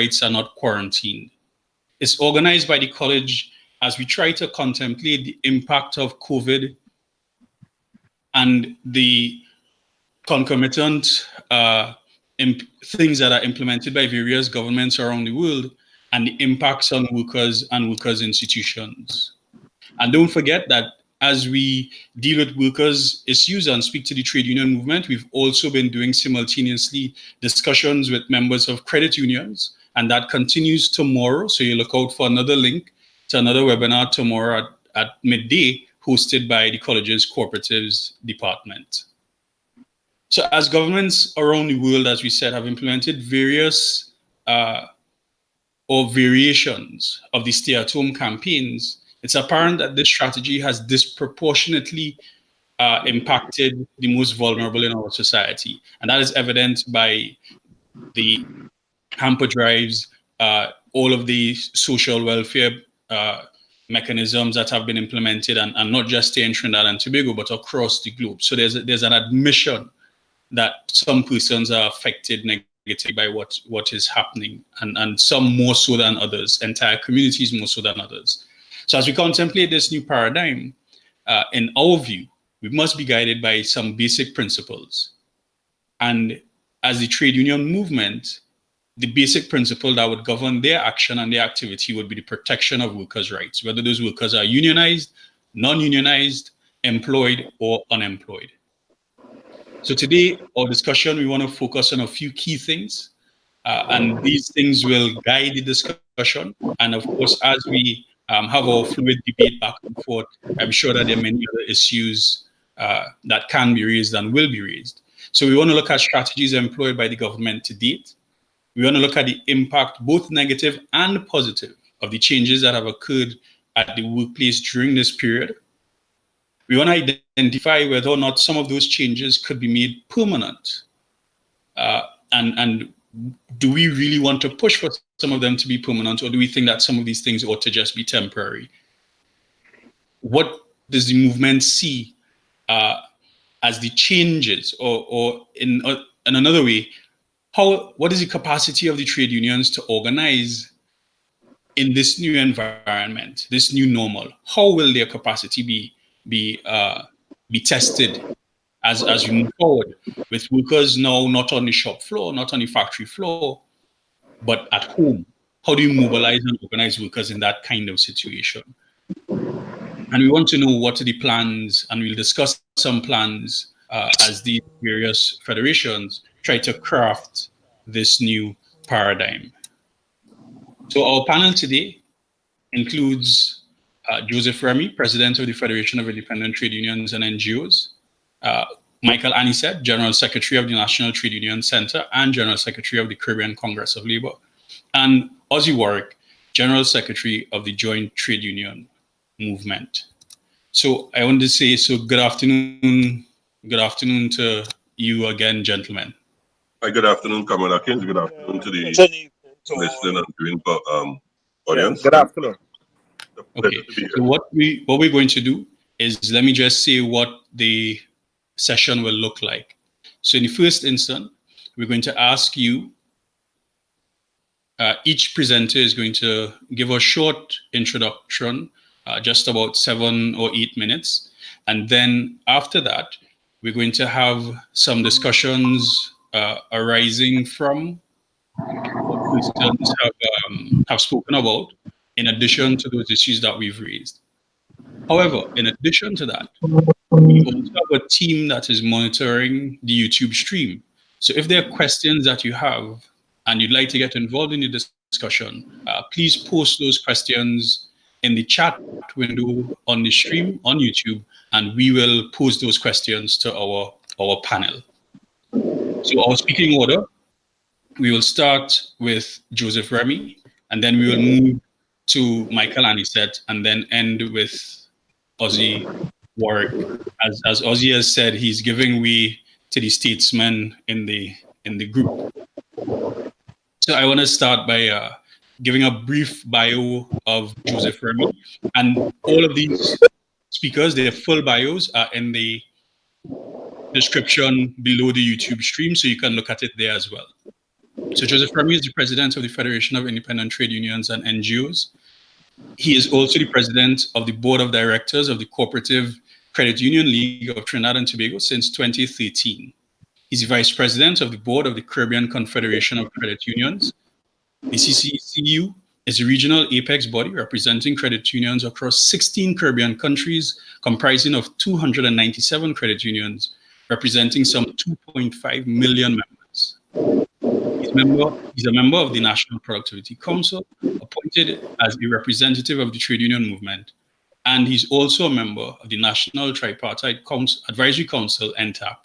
rights are not quarantined. It's organized by the college as we try to contemplate the impact of COVID and the concomitant things that are implemented by various governments around the world and the impacts on workers and workers' institutions. And don't forget that as we deal with workers' issues and speak to the trade union movement, we've also been doing simultaneously discussions with members of credit unions, and that continues tomorrow. So you look out for another link to another webinar tomorrow at midday, hosted by the college's cooperatives department. So as governments around the world, as we said, have implemented various or variations of the stay-at-home campaigns, it's apparent that this strategy has disproportionately impacted the most vulnerable in our society. And that is evident by the hamper drives, all of the social welfare mechanisms that have been implemented, and not just in Trinidad and Tobago, but across the globe. So there's an admission that some persons are affected negatively by what is happening, and some more so than others, entire communities more so than others. So as we contemplate this new paradigm, in our view, we must be guided by some basic principles. And as the trade union movement, the basic principle that would govern their action and their activity would be the protection of workers' rights, whether those workers are unionized, non-unionized, employed, or unemployed. So today, our discussion, we want to focus on a few key things, and these things will guide the discussion. And of course, as we have our fluid debate back and forth, I'm sure that there are many other issues that can be raised and will be raised. So we want to look at strategies employed by the government to date. We want to look at the impact, both negative and positive, of the changes that have occurred at the workplace during this period. We want to identify whether or not some of those changes could be made permanent. And do we really want to push for some of them to be permanent, or do we think that some of these things ought to just be temporary? What does the movement see as the changes, or in another way, what is the capacity of the trade unions to organize in this new environment, this new normal? How will their capacity be tested as we move forward, with workers now not on the shop floor, not on the factory floor, but at home? How do you mobilize and organize workers in that kind of situation? And we want to know what are the plans, and we'll discuss some plans as the various federations try to craft this new paradigm. So our panel today includes Joseph Remy, President of the Federation of Independent Trade Unions and NGOs, Michael Anisette, General Secretary of the National Trade Union Center and General Secretary of the Caribbean Congress of Labor, and Ozzy Warwick, General Secretary of the Joint Trade Union Movement. So I want to say, good afternoon to you again, gentlemen. Hi, good afternoon, Comrade Atkins. Good afternoon to the listening and viewing audience. Good afternoon. Okay, so what we're going to do is, let me just say what the session will look like. So in the first instance, we're going to ask you, each presenter is going to give a short introduction, just about 7 or 8 minutes. And then after that, we're going to have some discussions arising from what persons have spoken about, in addition to those issues that we've raised. However, in addition to that, we also have a team that is monitoring the YouTube stream. So if there are questions that you have and you'd like to get involved in the discussion, please post those questions in the chat window on the stream on YouTube, and we will pose those questions to our panel. So our speaking order, we will start with Joseph Remy, and then we will move to Michael Anisette, and then end with Ozzy Warwick. As Ozzy has said, he's giving way to the statesmen in the group. So I want to start by giving a brief bio of Joseph Remy, and all of these speakers, their full bios are in the description below the YouTube stream, so you can look at it there as well. So Joseph Remy is the president of the Federation of Independent Trade Unions and NGOs. He is also the president of the board of directors of the Cooperative Credit Union League of Trinidad and Tobago since 2013. He's the vice president of the board of the Caribbean Confederation of Credit Unions. The CCCU is a regional apex body representing credit unions across 16 Caribbean countries, comprising of 297 credit unions, representing some 2.5 million members. He's a member of the National Productivity Council, appointed as a representative of the trade union movement, and he's also a member of the National Tripartite Advisory Council, NTAC.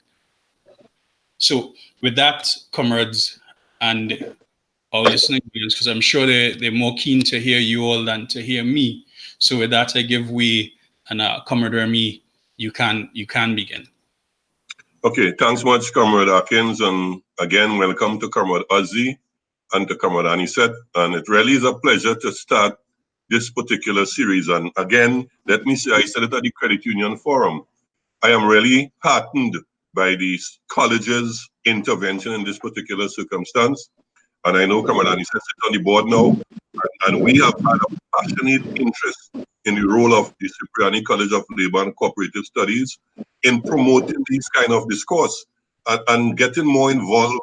So with that, comrades and our listening audience, because I'm sure they're more keen to hear you all than to hear me. So with that, I give way, and Comrade Remy, you can begin. Okay, thanks much, Comrade Atkins, and again, welcome to Comrade Ozzy and to Comrade Anisette. And it really is a pleasure to start this particular series. And again, let me say, I said it at the Credit Union Forum, I am really heartened by the college's intervention in this particular circumstance. And I know Comrade Anisette sits on the board now, and we have had a passionate interest in the role of the Cipriani College of Labor and Cooperative Studies in promoting these kind of discourse and getting more involved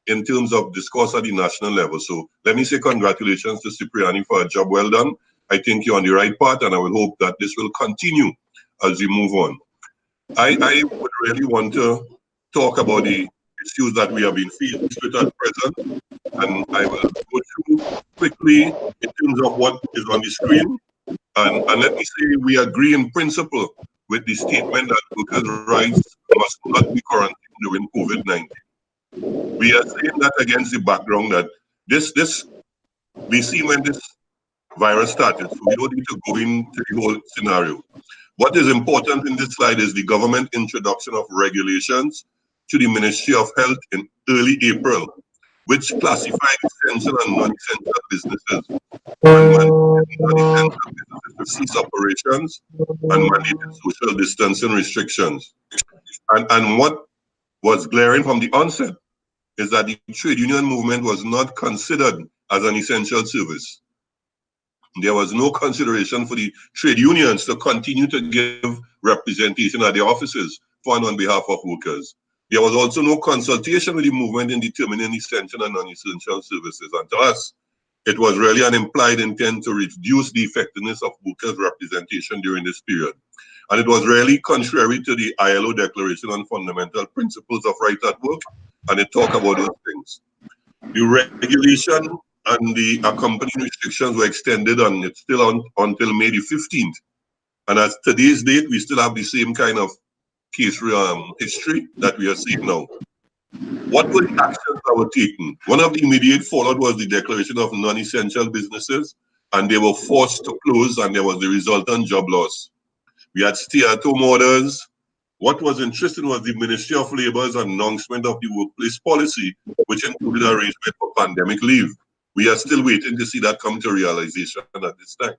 in terms of discourse at the national level. So let me say congratulations to Cipriani for a job well done. I think you're on the right path, and I will hope that this will continue as we move on. I would really want to talk about the issues that we have been faced with at present, and I will go through quickly in terms of what is on the screen. And let me say we agree in principle with the statement that workers' rights must not be quarantined during COVID-19. We are saying that against the background that we see when this virus started, so we don't need to go into the whole scenario. What is important in this slide is the government introduction of regulations to the Ministry of Health in early April, which classified essential and non-essential businesses and mandated non-essential businesses to cease operations and mandated social distancing restrictions. And what was glaring from the onset is that the trade union movement was not considered as an essential service. There was no consideration for the trade unions to continue to give representation at their offices for and on behalf of workers. There was also no consultation with the movement in determining essential and non-essential services. And to us, it was really an implied intent to reduce the effectiveness of workers' representation during this period. And it was really contrary to the ILO Declaration on Fundamental Principles of Right at Work, and it talked about those things. The regulation and the accompanying restrictions were extended, and it's still on until May the 15th. And at today's date, we still have the same kind of case history that we are seeing now. What were the actions that were taken? One of the immediate fallout was the declaration of non-essential businesses, and they were forced to close, and there was the resultant job loss. We had stay-at-home orders. What was interesting was the Ministry of Labor's announcement of the workplace policy, which included arrangement for pandemic leave. We are still waiting to see that come to realization at this time.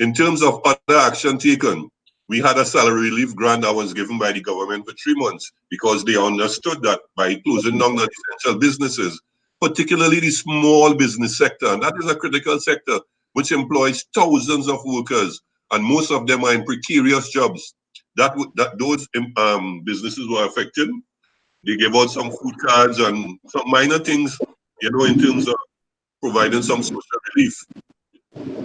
In terms of other action taken, we had a salary relief grant that was given by the government for 3 months because they understood that by closing down non-essential businesses, particularly the small business sector, and that is a critical sector which employs thousands of workers, and most of them are in precarious jobs, that those businesses were affected. They gave out some food cards and some minor things, in terms of providing some social relief.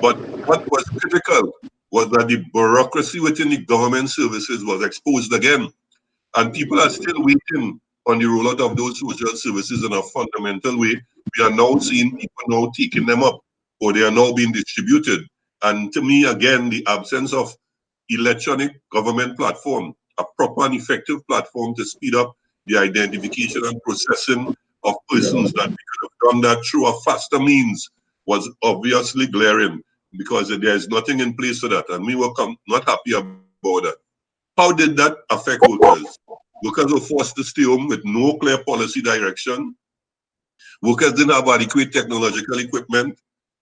But what was critical was that the bureaucracy within the government services was exposed again. And people are still waiting on the rollout of those social services in a fundamental way. We are now seeing people now taking them up, or they are now being distributed. And to me, again, the absence of electronic government platform, a proper and effective platform to speed up the identification and processing of persons that we could have done that through a faster means, was obviously glaring, because there is nothing in place for that, and we were not happy about that. How did that affect workers? Workers were forced to stay home with no clear policy direction. Workers didn't have adequate technological equipment.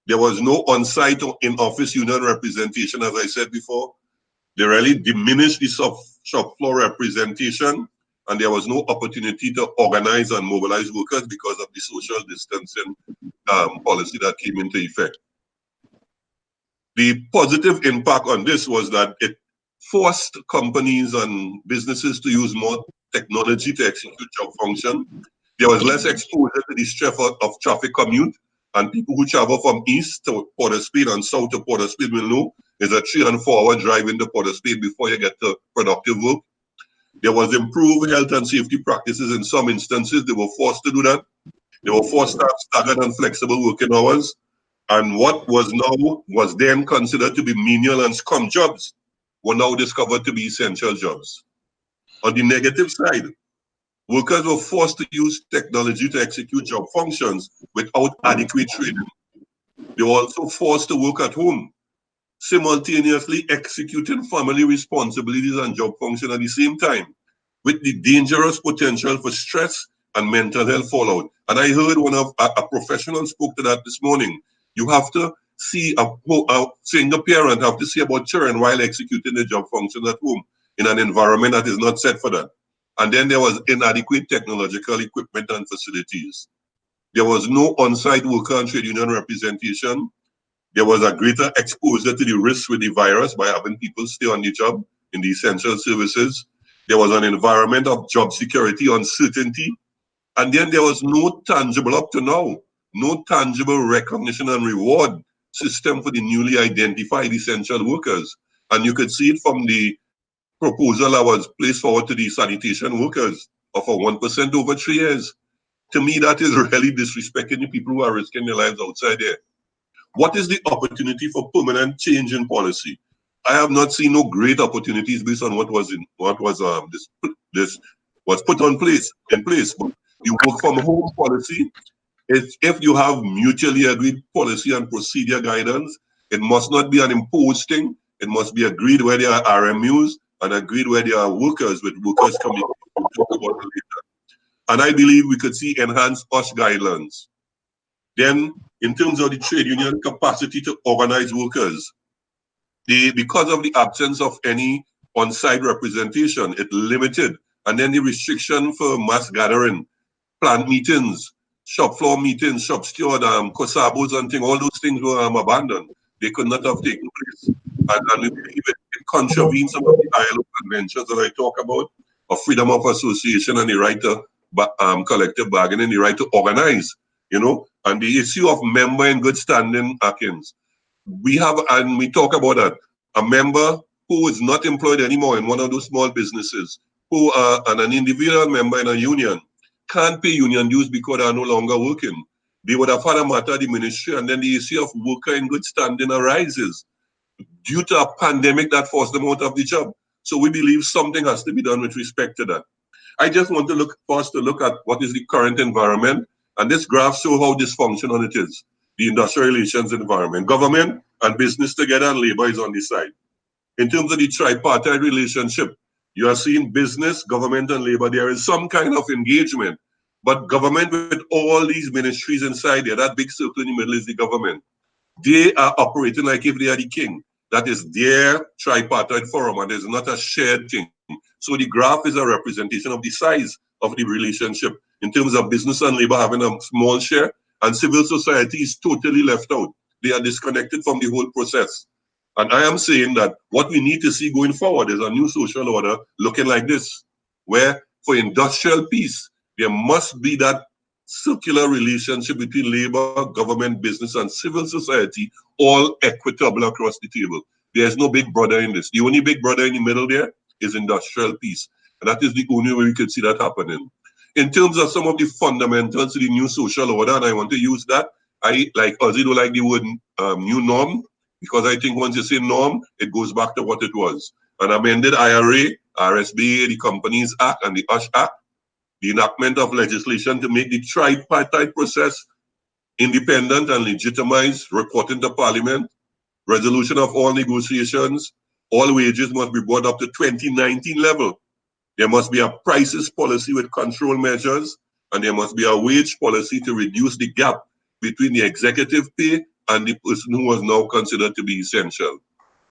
There was no on-site or in-office union representation, as I said before. They really diminished the shop floor representation. and there was no opportunity to organize and mobilize workers because of the social distancing policy that came into effect. The positive impact on this was that it forced companies and businesses to use more technology to execute job function. There was less exposure to the stress of traffic commute, and people who travel from east to Port of Spain and south to Port of Spain will know it's a 3 and 4 hour drive into Port of Spain before you get to productive work. There was improved health and safety practices in some instances. They were forced to do that. They were forced to have staggered and flexible working hours. And what was then considered to be menial and scum jobs were now discovered to be essential jobs. On the negative side, workers were forced to use technology to execute job functions without adequate training. They were also forced to work at home, simultaneously executing family responsibilities and job function at the same time, with the dangerous potential for stress and mental health fallout. And I heard a professional spoke to that this morning. You have to see a single parent have to see about children while executing the job function at home in an environment that is not set for that. And then there was inadequate technological equipment and facilities. There was no on-site worker and trade union representation. There was a greater exposure to the risks with the virus by having people stay on the job in the essential services. There was an environment of job security, uncertainty. And then there was no tangible, up to now, no tangible recognition and reward system for the newly identified essential workers. And you could see it from the proposal that was placed forward to the sanitation workers of a 1% over 3 years. To me, that is really disrespecting the people who are risking their lives outside there. What is the opportunity for permanent change in policy? I have not seen no great opportunities based on what was put in place. But the work from home policy is, if you have mutually agreed policy and procedure guidance, it must not be an imposed thing. It must be agreed where there are RMUs and agreed where there are workers with workers coming. We'll talk about it later. And I believe we could see enhanced OSH guidelines. Then, in terms of the trade union capacity to organize workers, because of the absence of any on-site representation, it limited. And then the restriction for mass gathering, plant meetings, shop floor meetings, shop steward, COSABOs and things, all those things were abandoned. They could not have taken place. And we believe it contravenes some of the ILO conventions that I talk about, of freedom of association and the right to collective bargaining, the right to organize, and the issue of member in good standing, Akins. We have, and we talk about that, a member who is not employed anymore in one of those small businesses, who are an individual member in a union, can't pay union dues because they are no longer working. They would have had a matter at the ministry, and then the issue of worker in good standing arises due to a pandemic that forced them out of the job. So we believe something has to be done with respect to that. I just want to look at what is the current environment, and this graph shows how dysfunctional it is. The industrial relations environment, government and business together, and labor is on the side. In terms of the tripartite relationship, you are seeing business, government, and labor. There is some kind of engagement, but government with all these ministries inside there, that big circle in the middle is the government. They are operating like if they are the king. That is their tripartite forum, and it's not a shared thing. So the graph is a representation of the size of the relationship in terms of business and labor having a small share, and civil society is totally left out. They are disconnected from the whole process. And I am saying that what we need to see going forward is a new social order looking like this, where for industrial peace, there must be that circular relationship between labor, government, business, and civil society, all equitable across the table. There's no big brother in this. The only big brother in the middle there is industrial peace. And that is the only way we could see that happening. In terms of some of the fundamentals of the new social order, and I want to use that, I also don't like the word new norm, because I think once you say norm, it goes back to what it was. An amended IRA, RSBA, the Companies Act, and the USH Act, the enactment of legislation to make the tripartite process independent and legitimized, reporting to Parliament, resolution of all negotiations, all wages must be brought up to 2019 level. There must be a prices policy with control measures, and there must be a wage policy to reduce the gap between the executive pay and the person who was now considered to be essential.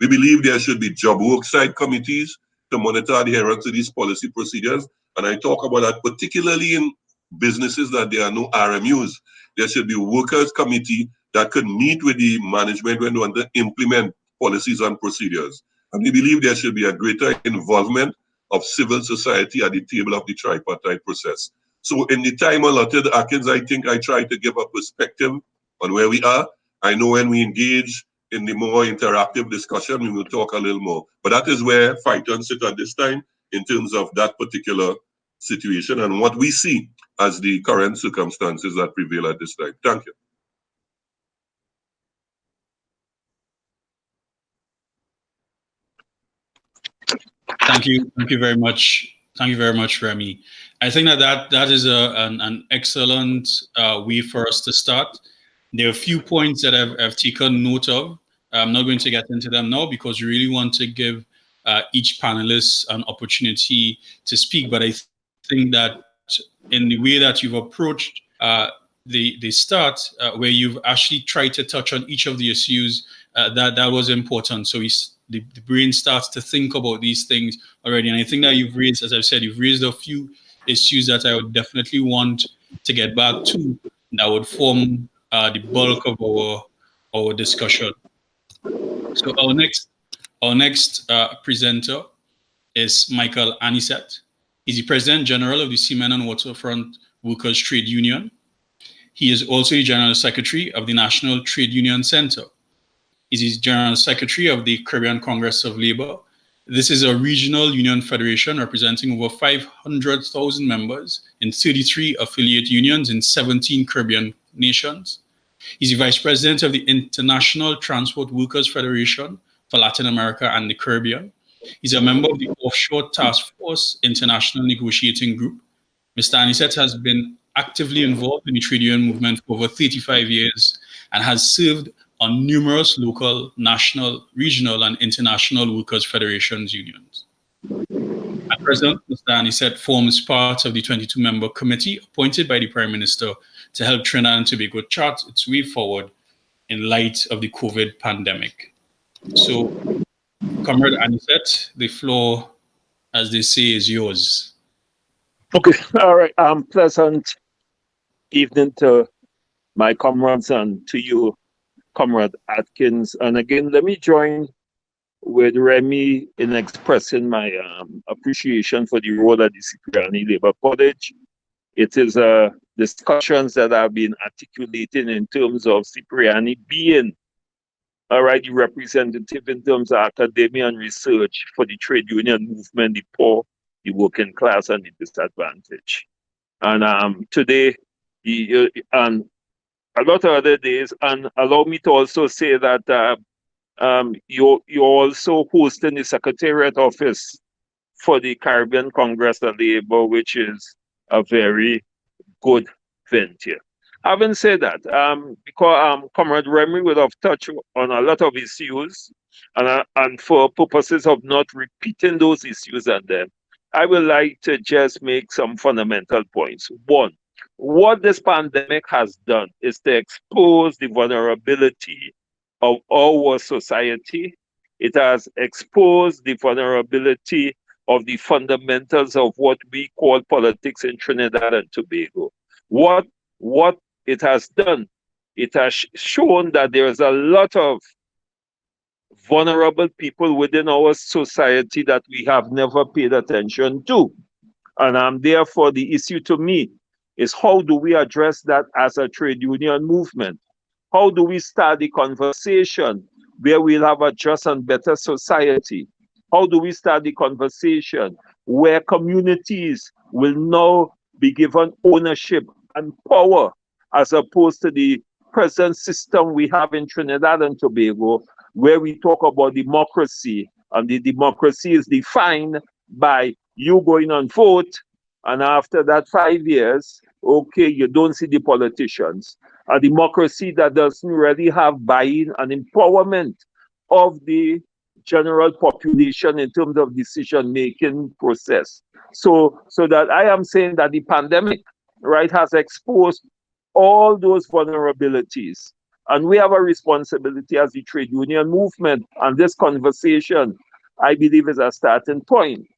We believe there should be job worksite committees to monitor adherence to these policy procedures, And I talk about that particularly in businesses that there are no RMUs. There should be a workers committee that could meet with the management when they want to implement policies and procedures. And we believe there should be a greater involvement of civil society at the table of the tripartite process. So in the time allotted, Atkins, I think I try to give a perspective on where we are. I know when we engage in the more interactive discussion, we will talk a little more. But that is where Fighton sit at this time in terms of that particular situation and what we see as the current circumstances that prevail at this time. Thank you. Thank you very much. Thank you very much, Remy. I think that is an excellent way for us to start. There are a few points that I've taken note of. I'm not going to get into them now because we really want to give each panelist an opportunity to speak. But I think that in the way that you've approached the start, where you've actually tried to touch on each of the issues, that was important. So the brain starts to think about these things already. And I think that you've raised, as I've said, you've raised a few issues that I would definitely want to get back to that would form the bulk of our discussion. So our next presenter is Michael Anisette. He's the President General of the Seamen and Waterfront Workers Trade Union. He is also the General Secretary of the National Trade Union Center. He's the General Secretary of the Caribbean Congress of Labor. This is a regional union federation representing over 500,000 members in 33 affiliate unions in 17 Caribbean nations. He's the Vice President of the International Transport Workers Federation for Latin America and the Caribbean. He's a member of the Offshore Task Force International Negotiating Group. Mr. Anisette has been actively involved in the trade union movement for over 35 years and has served on numerous local, national, regional, and international workers' federations unions. At present, Mr. Anisette forms part of the 22-member committee appointed by the Prime Minister to help Trinidad and Tobago chart its way forward in light of the COVID pandemic. So, Comrade Anisette, the floor, as they say, is yours. Okay, all right. Pleasant evening to my comrades and to you, Comrade Atkins. And again, let me join with Remy in expressing my appreciation for the role of the Cipriani Labour College. It is discussions that I've been articulating in terms of Cipriani being the representative in terms of academia and research for the trade union movement, the poor, the working class, and the disadvantaged. And today, and a lot of other days, and allow me to also say that you're also hosting the Secretariat Office for the Caribbean Congress of Labor, which is a very good venture. Having said that, because Comrade Remy would have touched on a lot of issues, and for purposes of not repeating those issues and them, I would like to just make some fundamental points. One, what this pandemic has done is to expose the vulnerability of our society. It has exposed the vulnerability of the fundamentals of what we call politics in Trinidad and Tobago. What it has done, it has shown that there is a lot of vulnerable people within our society that we have never paid attention to. And therefore, the issue to me is how do we address that as a trade union movement? How do we start the conversation where we'll have a just and better society? How do we start the conversation where communities will now be given ownership and power as opposed to the present system we have in Trinidad and Tobago, where we talk about democracy, and the democracy is defined by you going on vote, and after that 5 years, okay, you don't see the politicians. A democracy that doesn't really have buy-in and empowerment of the general population in terms of decision-making process. So that I am saying that the pandemic, has exposed all those vulnerabilities. And we have a responsibility as the trade union movement. And this conversation, I believe, is a starting point.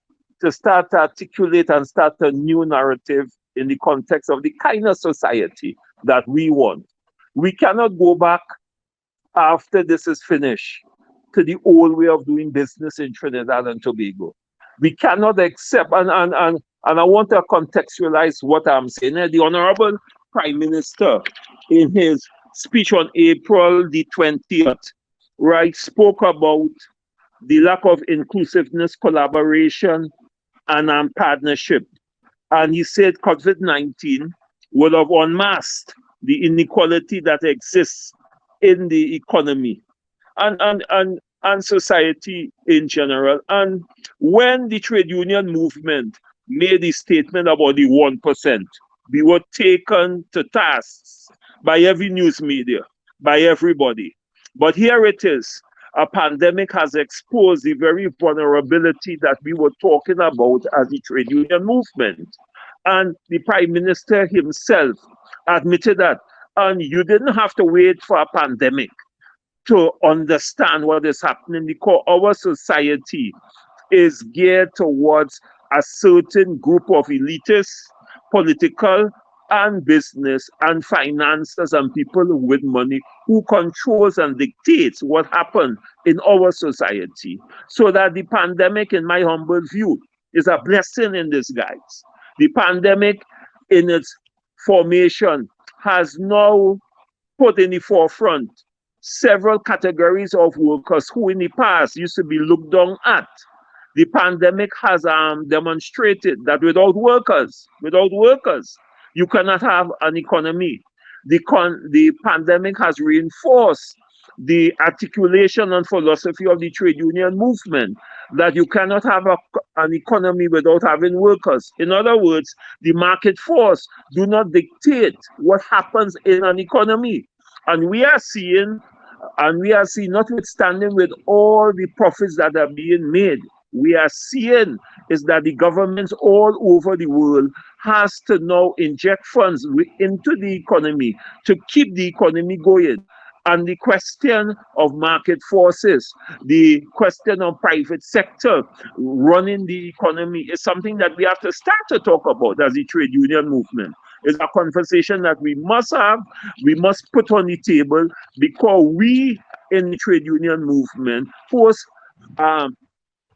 to start to articulate and start a new narrative in the context of the kind of society that we want. We cannot go back after this is finished to the old way of doing business in Trinidad and Tobago. We cannot accept, and I want to contextualize what I'm saying. The Honorable Prime Minister, in his speech on April the 20th, right, spoke about the lack of inclusiveness, collaboration, and partnership. And he said COVID-19 would have unmasked the inequality that exists in the economy and society in general. And when the trade union movement made a statement about the 1%, we were taken to task by every news media, by everybody. But here it is. A pandemic has exposed the very vulnerability that we were talking about as the trade union movement. And the Prime Minister himself admitted that. And you didn't have to wait for a pandemic to understand what is happening, because our society is geared towards a certain group of elitists, political and business and finances and people with money who controls and dictates what happens in our society. So that the pandemic, in my humble view, is a blessing in disguise. The pandemic in its formation has now put in the forefront several categories of workers who in the past used to be looked down at. The pandemic has demonstrated that without workers, you cannot have an economy. The pandemic has reinforced the articulation and philosophy of the trade union movement, that you cannot have an economy without having workers. In other words, the market force do not dictate what happens in an economy. And we are seeing, notwithstanding with all the profits that are being made, we are seeing is that the governments all over the world has to now inject funds into the economy to keep the economy going. And the question of market forces, the question of private sector running the economy is something that we have to start to talk about as the trade union movement. It's a conversation that we must have, we must put on the table, because we in the trade union movement, post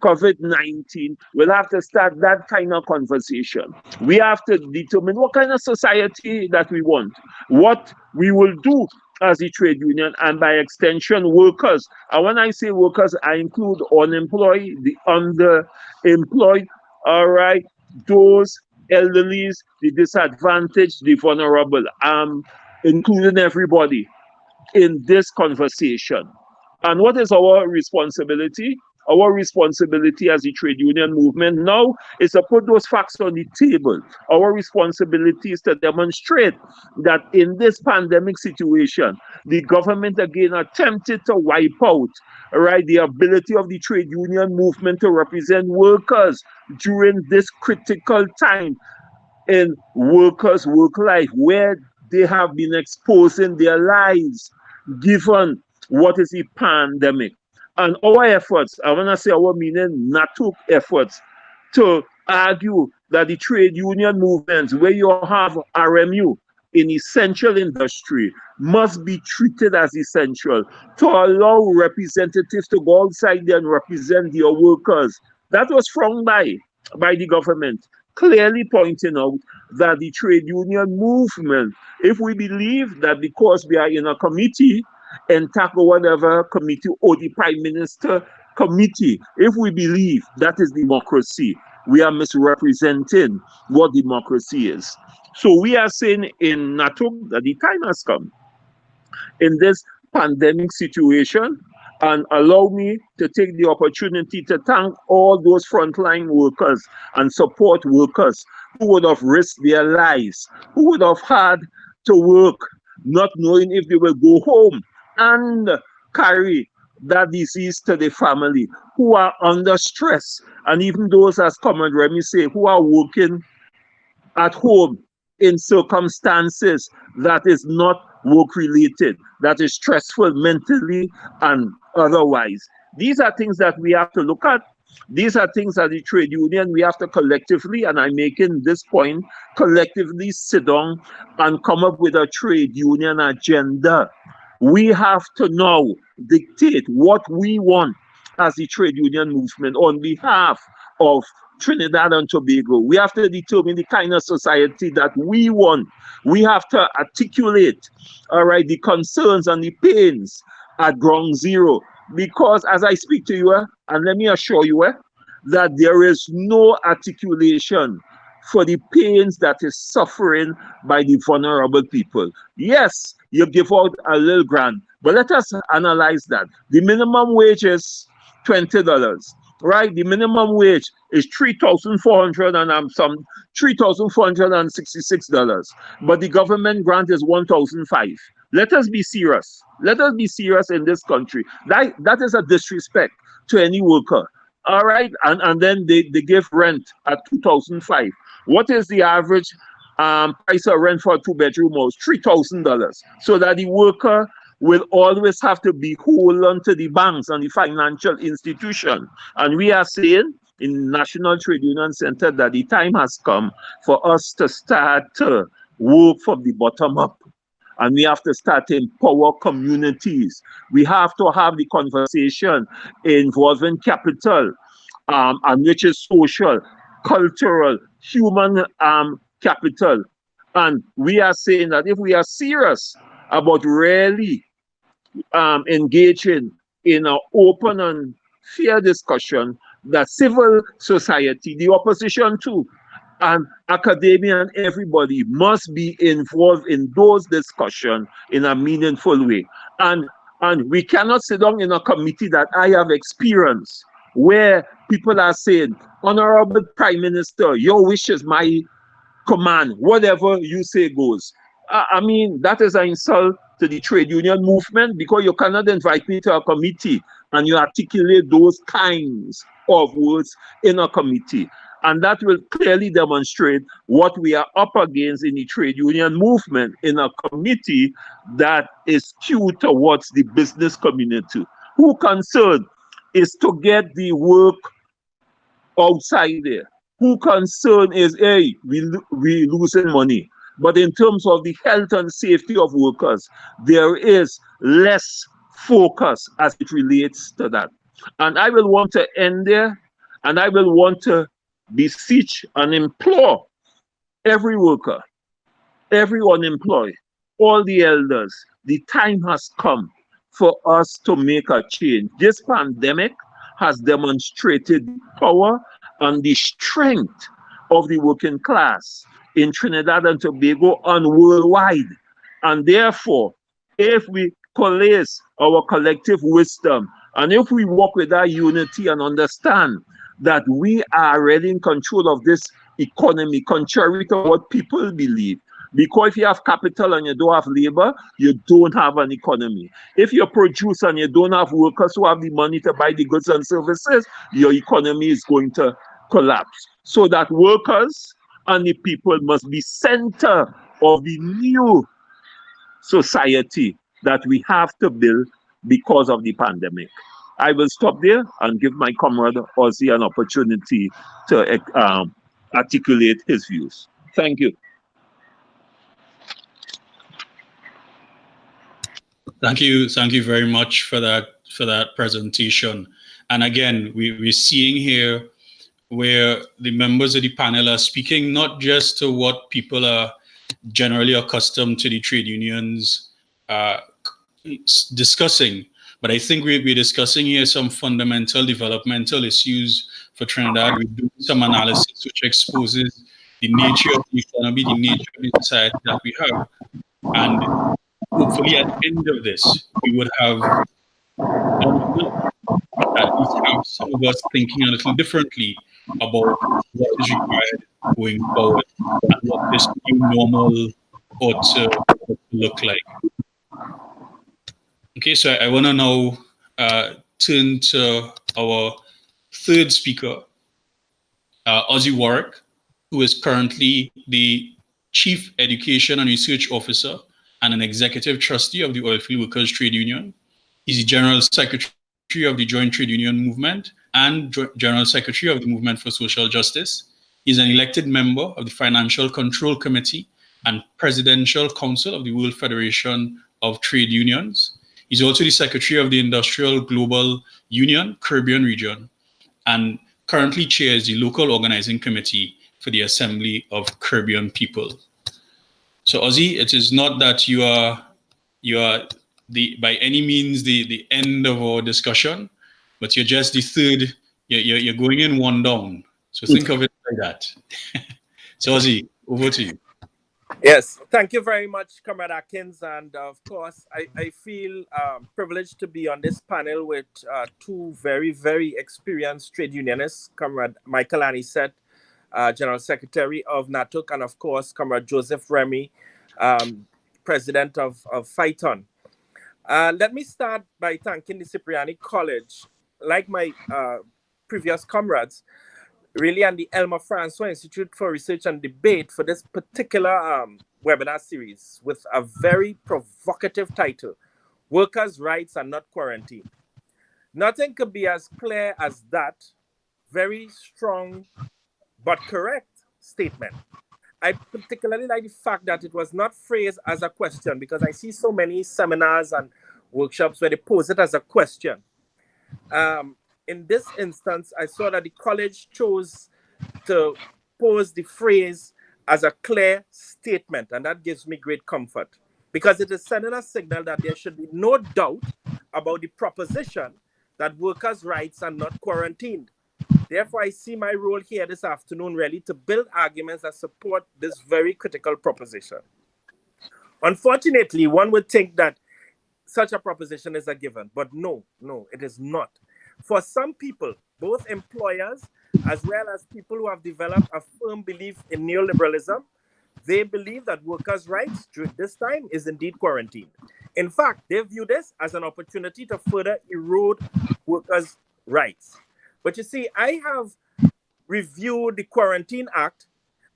COVID-19, will have to start that kind of conversation. We have to determine what kind of society that we want, what we will do as a trade union, and by extension, workers. And when I say workers, I include unemployed, the underemployed, all right, those elderly, the disadvantaged, the vulnerable. I'm including everybody in this conversation. And what is our responsibility? Our responsibility as a trade union movement now is to put those facts on the table. Our responsibility is to demonstrate that in this pandemic situation, the government again attempted to wipe out, right, the ability of the trade union movement to represent workers during this critical time in workers' work life, where they have been exposing their lives given what is a pandemic. And our efforts, I want to say our meaning, NATUC efforts, to argue that the trade union movements, where you have RMU in essential industry, must be treated as essential, to allow representatives to go outside there and represent their workers. That was frowned by the government, clearly pointing out that the trade union movement, if we believe that because we are in a committee, and tackle whatever committee or the Prime Minister committee, if we believe that is democracy, we are misrepresenting what democracy is. So we are saying in NATUC that the time has come in this pandemic situation, and allow me to take the opportunity to thank all those frontline workers and support workers who would have risked their lives, who would have had to work not knowing if they will go home and carry that disease to the family, who are under stress, and even those, as Comrade Remy say, who are working at home in circumstances that is not work-related, that is stressful mentally and otherwise. These are things that we have to look at, These are things that the trade union, we have to collectively, and I'm making this point, collectively sit down and come up with a trade union agenda. We have to now dictate what we want as the trade union movement on behalf of Trinidad and Tobago. We have to determine the kind of society that we want. We have to articulate, all right, the concerns and the pains at ground zero. Because as I speak to you, and let me assure you that there is no articulation for the pains that is suffering by the vulnerable people. Yes, you give out a little grant, but let us analyze that. The minimum wage is $20, right? The minimum wage is $3,466, but the government grant is $1,005. Let us be serious. Let us be serious in this country. That is a disrespect to any worker. All right, and then they give rent at $2,005. What is the average price of rent for a two-bedroom house? $3,000. So that the worker will always have to be hold on to the banks and the financial institution. And we are saying in National Trade Union Center that the time has come for us to start to work from the bottom up. And we have to start to empower communities. We have to have the conversation involving capital, and which is social, cultural, human capital. And we are saying that if we are serious about really engaging in an open and fair discussion, that civil society, the opposition too, and academia and everybody must be involved in those discussions in a meaningful way. And we cannot sit down in a committee that I have experienced where people are saying, Honorable Prime Minister, your wish is my command, whatever you say goes. I mean, that is an insult to the trade union movement, because you cannot invite me to a committee and you articulate those kinds of words in a committee. And that will clearly demonstrate what we are up against in the trade union movement in a committee that is skewed towards the business community, who concerned is to get the work outside there. Who concern is, hey, we losing money. But in terms of the health and safety of workers, there is less focus as it relates to that. And I will want to end there, and I will want to beseech and implore every worker, every unemployed, all the elders, the time has come for us to make a change. This pandemic has demonstrated the power and the strength of the working class in Trinidad and Tobago and worldwide. And therefore, if we coalesce our collective wisdom, and if we work with our unity and understand that we are really in control of this economy, contrary to what people believe. Because if you have capital and you don't have labor, you don't have an economy. If you produce and you don't have workers who have the money to buy the goods and services, your economy is going to collapse. So that workers and the people must be center of the new society that we have to build because of the pandemic. I will stop there and give my comrade Ozzy an opportunity to articulate his views. Thank you. Thank you very much for that presentation. And again, we're seeing here where the members of the panel are speaking not just to what people are generally accustomed to the trade unions discussing, but I think we're discussing here some fundamental developmental issues for Trinidad. We do some analysis which exposes the nature of the economy, the nature of the society that we have. And hopefully at the end of this, we would have at least have some of us thinking a little differently about what is required going forward and what this new normal ought to look like. Okay, so I want to now turn to our third speaker, Ozzy Warwick, who is currently the Chief Education and Research Officer and an Executive Trustee of the Oilfield Workers Trade Union. He's the General Secretary of the Joint Trade Union Movement and General Secretary of the Movement for Social Justice. He's an elected member of the Financial Control Committee and Presidential Council of the World Federation of Trade Unions. He's also the Secretary of the Industrial Global Union, Caribbean Region, and currently chairs the local organizing committee for the Assembly of Caribbean People. So Ozzy, it is not that you are by any means the end of our discussion, but you're just the third. You're going in one down. So think of it like that. So Ozzy, over to you. Yes, thank you very much, Comrade Atkins. And of course, I feel privileged to be on this panel with two very, very experienced trade unionists, Comrade Michael Anisette, General Secretary of NATUC, and of course, Comrade Joseph Remy, President of Phyton. Let me start by thanking the Cipriani College, like my previous comrades, really, and the Elma Francois Institute for Research and Debate for this particular webinar series with a very provocative title, Workers' Rights Are Not Quarantined. Nothing could be as clear as that very strong but correct statement. I particularly like the fact that it was not phrased as a question, because I see so many seminars and workshops where they pose it as a question. In this instance, I saw that the college chose to pose the phrase as a clear statement, and that gives me great comfort, because it is sending a signal that there should be no doubt about the proposition that workers' rights are not quarantined. Therefore, I see my role here this afternoon really to build arguments that support this very critical proposition. Unfortunately, one would think that such a proposition is a given, but no, it is not. For some people, both employers as well as people who have developed a firm belief in neoliberalism, they believe that workers' rights during this time is indeed quarantined. In fact, they view this as an opportunity to further erode workers' rights. But you see, I have reviewed the Quarantine Act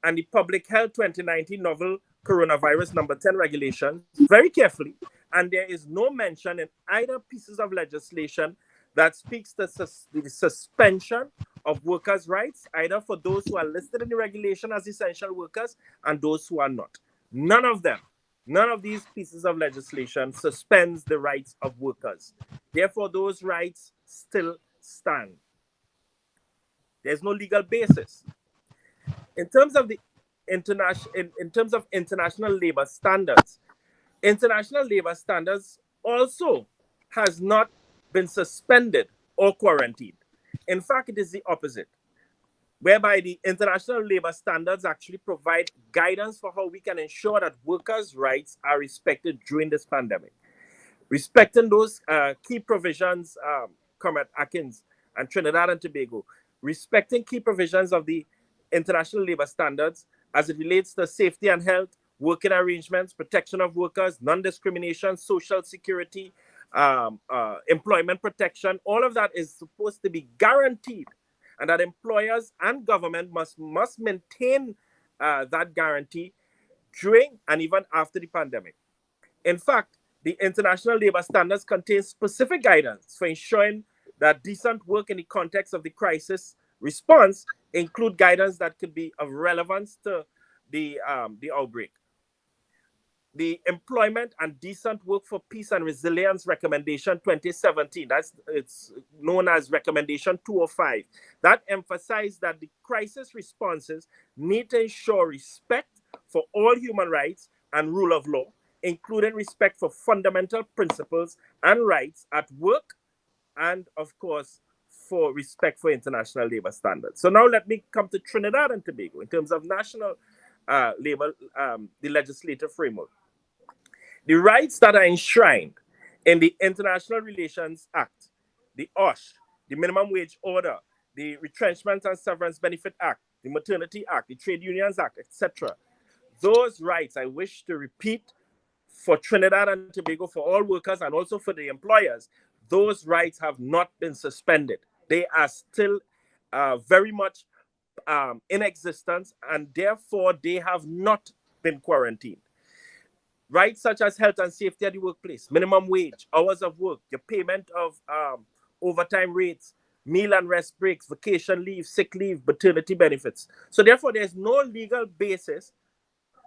and the Public Health 2019 Novel Coronavirus Number 10 regulations very carefully, and there is no mention in either pieces of legislation that speaks to the suspension of workers' rights, either for those who are listed in the regulation as essential workers and those who are not. None of them, none of these pieces of legislation suspends the rights of workers. Therefore, those rights still stand. There's no legal basis. In terms of the international labor standards also has not been suspended or quarantined. In fact, it is the opposite, whereby the international labor standards actually provide guidance for how we can ensure that workers' rights are respected during this pandemic. Respecting those key provisions, Comrade Atkins and Trinidad and Tobago, respecting key provisions of the international labor standards as it relates to safety and health, working arrangements, protection of workers, non-discrimination, social security, employment protection, all of that is supposed to be guaranteed, and that employers and government must maintain that guarantee during and even after the pandemic. In fact, the international labor standards contain specific guidance for ensuring that decent work in the context of the crisis response include guidance that could be of relevance to the outbreak. The Employment and Decent Work for Peace and Resilience Recommendation 2017, it's known as Recommendation 205, that emphasized that the crisis responses need to ensure respect for all human rights and rule of law, including respect for fundamental principles and rights at work, and of course, for respect for international labor standards. So now let me come to Trinidad and Tobago in terms of national labor, the legislative framework. The rights that are enshrined in the International Relations Act, the OSH, the Minimum Wage Order, the Retrenchment and Severance Benefit Act, the Maternity Act, the Trade Unions Act, etc. Those rights, I wish to repeat, for Trinidad and Tobago, for all workers and also for the employers, those rights have not been suspended. They are still very much in existence, and therefore they have not been quarantined. Rights such as health and safety at the workplace, minimum wage, hours of work, your payment of overtime rates, meal and rest breaks, vacation leave, sick leave, maternity benefits. So therefore, there's no legal basis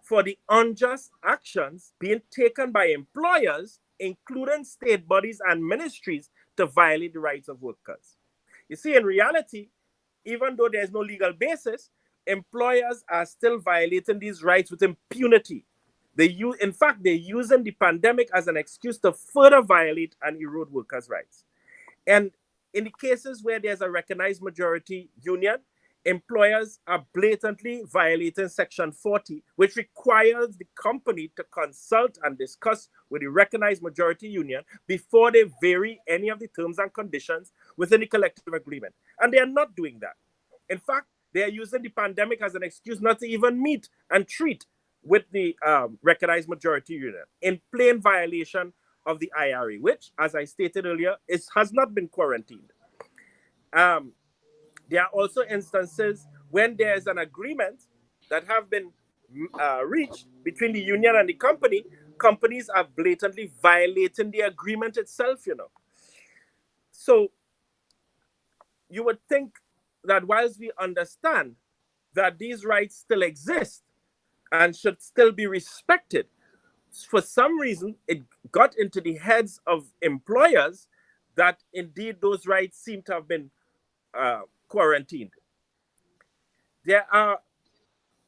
for the unjust actions being taken by employers, including state bodies and ministries, to violate the rights of workers. You see, in reality, even though there's no legal basis, employers are still violating these rights with impunity. In fact, they're using the pandemic as an excuse to further violate and erode workers' rights. And in the cases where there's a recognized majority union, employers are blatantly violating Section 40, which requires the company to consult and discuss with the recognized majority union before they vary any of the terms and conditions within the collective agreement. And they are not doing that. In fact, they are using the pandemic as an excuse not to even meet and treat with the recognized majority union, in plain violation of the IRA, which, as I stated earlier, has not been quarantined. There are also instances when there is an agreement that have been reached between the union and the company. Companies are blatantly violating the agreement itself, So you would think that whilst we understand that these rights still exist and should still be respected, for some reason, it got into the heads of employers that indeed those rights seem to have been quarantined. There are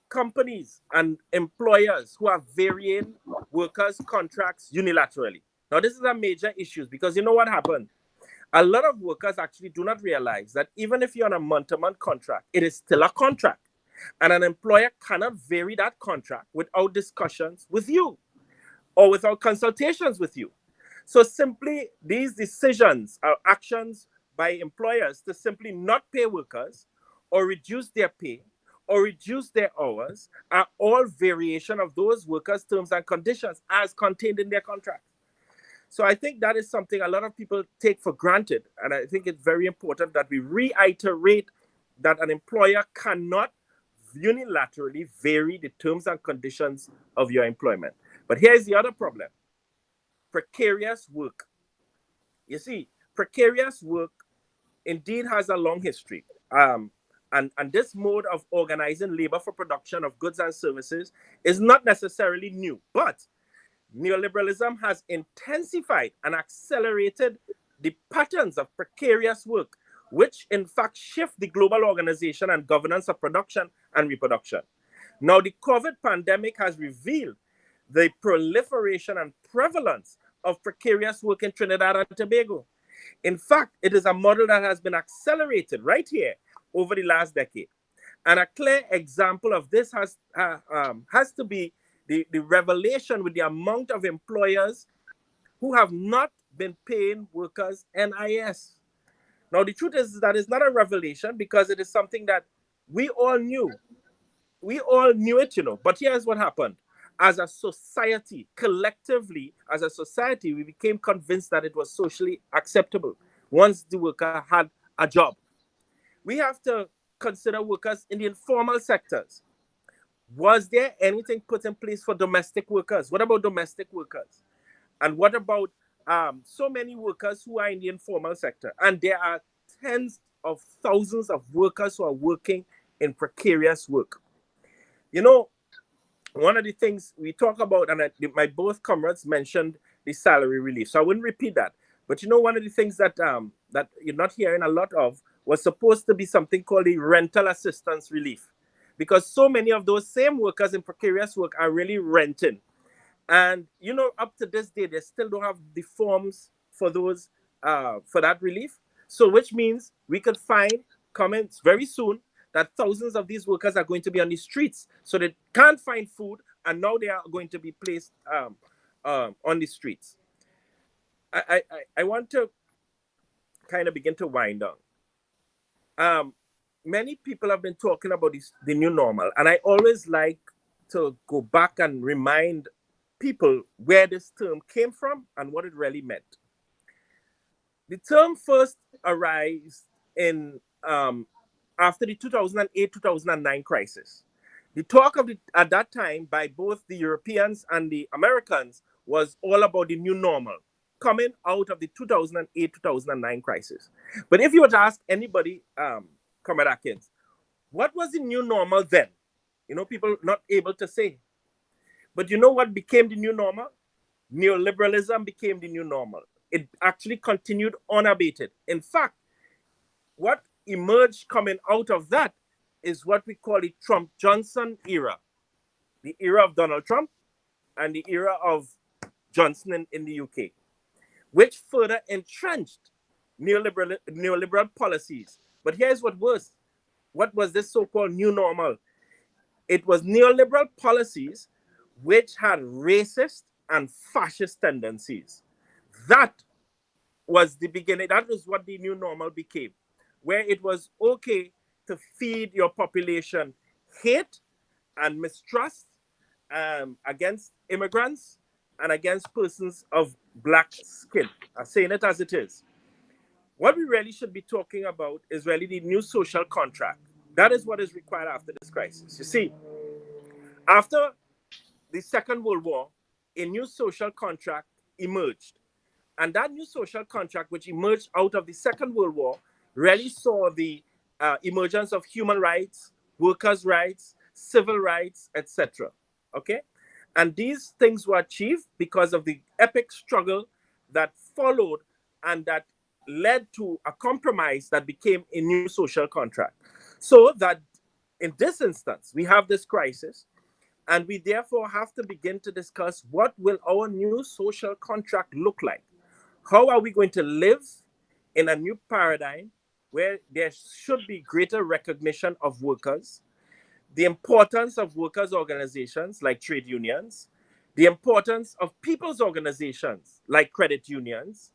companies and employers who are varying workers' contracts unilaterally. Now, this is a major issue because you know what happened? A lot of workers actually do not realize that even if you're on a month-to-month contract, it is still a contract. And an employer cannot vary that contract without discussions with you or without consultations with you. So simply these decisions or actions by employers to simply not pay workers or reduce their pay or reduce their hours are all variation of those workers' terms and conditions as contained in their contract. So I think that is something a lot of people take for granted. And I think it's very important that we reiterate that an employer cannot unilaterally vary the terms and conditions of your employment. But here's the other problem. Precarious work. You see, precarious work indeed has a long history. And this mode of organizing labor for production of goods and services is not necessarily new, but neoliberalism has intensified and accelerated the patterns of precarious work, which in fact shift the global organization and governance of production and reproduction. Now, the COVID pandemic has revealed the proliferation and prevalence of precarious work in Trinidad and Tobago. In fact, it is a model that has been accelerated right here over the last decade. And a clear example of this has to be the revelation with the amount of employers who have not been paying workers NIS. Now, the truth is that it's not a revelation because it is something that we all knew. We all knew it, but here's what happened. As a society, collectively, as a society, we became convinced that it was socially acceptable once the worker had a job. We have to consider workers in the informal sectors. Was there anything put in place for domestic workers? What about domestic workers? And what about so many workers who are in the informal sector? And there are tens of thousands of workers who are working in precarious work. One of the things we talk about, and my both comrades mentioned the salary relief, so I wouldn't repeat that. But one of the things that that you're not hearing a lot of was supposed to be something called the rental assistance relief, because so many of those same workers in precarious work are really renting, and up to this day they still don't have the forms for those for that relief. So which means we could find comments very soon that thousands of these workers are going to be on the streets, so they can't find food, and now they are going to be placed on the streets. I want to kind of begin to wind down. Many people have been talking about the new normal, and I always like to go back and remind people where this term came from and what it really meant. The term first arose in after the 2008-2009 crisis. The talk at that time by both the Europeans and the Americans was all about the new normal. coming out of the 2008-2009 crisis. But if you were to ask anybody, Comrade Atkins, what was the new normal then? You know, people not able to say. But you know what became the new normal? Neoliberalism became the new normal. It actually continued unabated. In fact, what emerged coming out of that is what we call the Trump-Johnson era. The era of Donald Trump and the era of Johnson in the UK, which further entrenched neoliberal policies. But here's what was. What was this so-called new normal? It was neoliberal policies which had racist and fascist tendencies. That was the beginning. That was what the new normal became, where it was okay to feed your population hate and mistrust against immigrants and against persons of black skin. I'm saying it as it is. What we really should be talking about is really the new social contract. That is what is required after this crisis. You see, after the Second World War, a new social contract emerged. And that new social contract, which emerged out of the Second World War, really saw the emergence of human rights, workers' rights, civil rights, etc. Okay? And these things were achieved because of the epic struggle that followed and that led to a compromise that became a new social contract. So that in this instance, we have this crisis, and we therefore have to begin to discuss what will our new social contract look like? How are we going to live in a new paradigm where there should be greater recognition of workers, the importance of workers' organizations like trade unions, the importance of people's organizations like credit unions?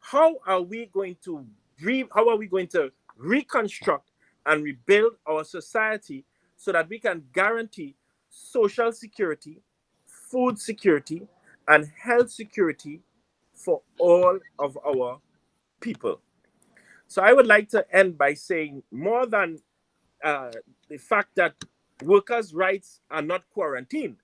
How are we going to reconstruct and rebuild our society so that we can guarantee social security, food security, and health security for all of our people? So I would like to end by saying, more than the fact that workers' rights are not quarantined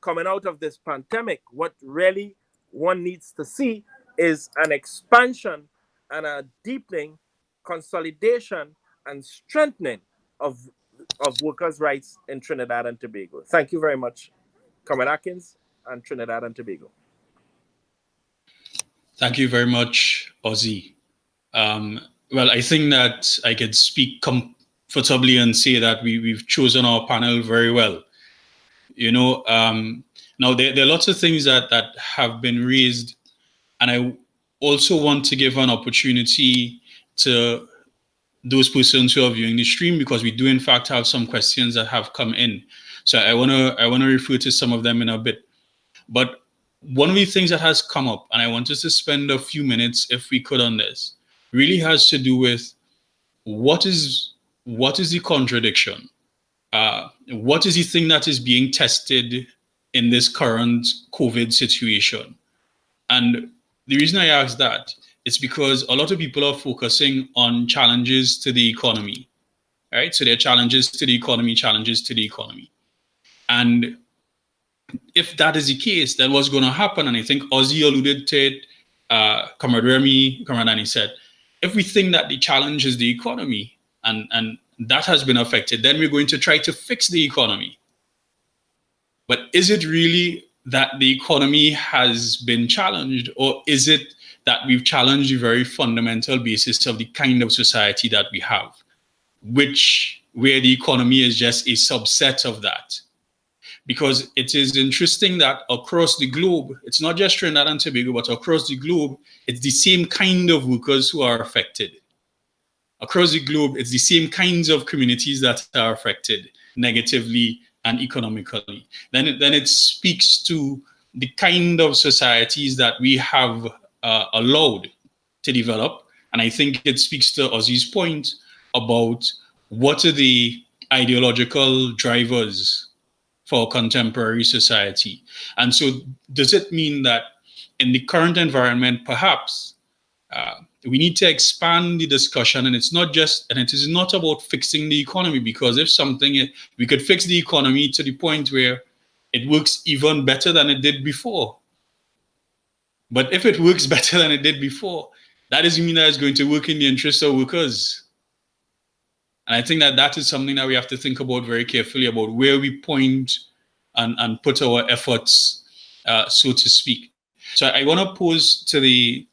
coming out of this pandemic, what really one needs to see is an expansion and a deepening, consolidation, and strengthening of workers' rights in Trinidad and Tobago. Thank you very much, Comrade Atkins and Trinidad and Tobago. Thank you very much, Ozzy. Well, I think that I could speak comfortably and say that we've chosen our panel very well. You know, now there are lots of things that have been raised, and I also want to give an opportunity to those persons who are viewing the stream, because we do in fact have some questions that have come in. So I wanna refer to some of them in a bit. But one of the things that has come up, and I want us to spend a few minutes, if we could, on this, really has to do with what is the contradiction? What is the thing that is being tested in this current COVID situation? And the reason I ask that is because a lot of people are focusing on challenges to the economy, right? So there are challenges to the economy. And if that is the case, then what's going to happen? And I think Ozzy alluded to it, Comrade Remy, Comrade Annie said, if we think that the challenge is the economy and that has been affected, then we're going to try to fix the economy. But is it really that the economy has been challenged, or is it that we've challenged the very fundamental basis of the kind of society that we have, where the economy is just a subset of that? Because it is interesting that across the globe, it's not just Trinidad and Tobago, but across the globe, it's the same kind of workers who are affected. Across the globe, it's the same kinds of communities that are affected negatively and economically. Then it speaks to the kind of societies that we have allowed to develop. And I think it speaks to Ozzy's point about what are the ideological drivers for contemporary society. And so does it mean that in the current environment, perhaps we need to expand the discussion, and it is not about fixing the economy, because we could fix the economy to the point where it works even better than it did before. But if it works better than it did before, that doesn't mean that it's going to work in the interest of workers. And I think that that is something that we have to think about very carefully, about where we point and put our efforts, so to speak. So I want to pose to the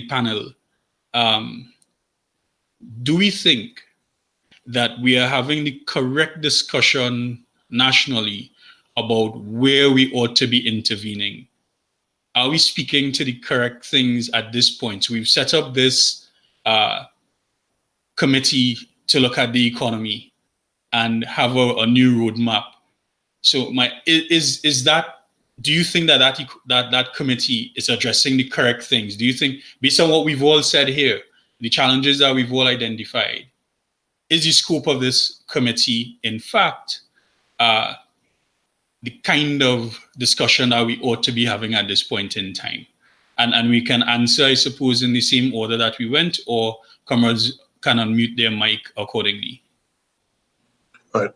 panel: do we think that we are having the correct discussion nationally about where we ought to be intervening? Are we speaking to the correct things at this point? So we've set up this committee to look at the economy and have a new roadmap. So is that, do you think that committee is addressing the correct things? Do you think, based on what we've all said here, the challenges that we've all identified, is the scope of this committee, in fact, the kind of discussion that we ought to be having at this point in time? And we can answer, I suppose, in the same order that we went, or comrades can unmute their mic accordingly. Right.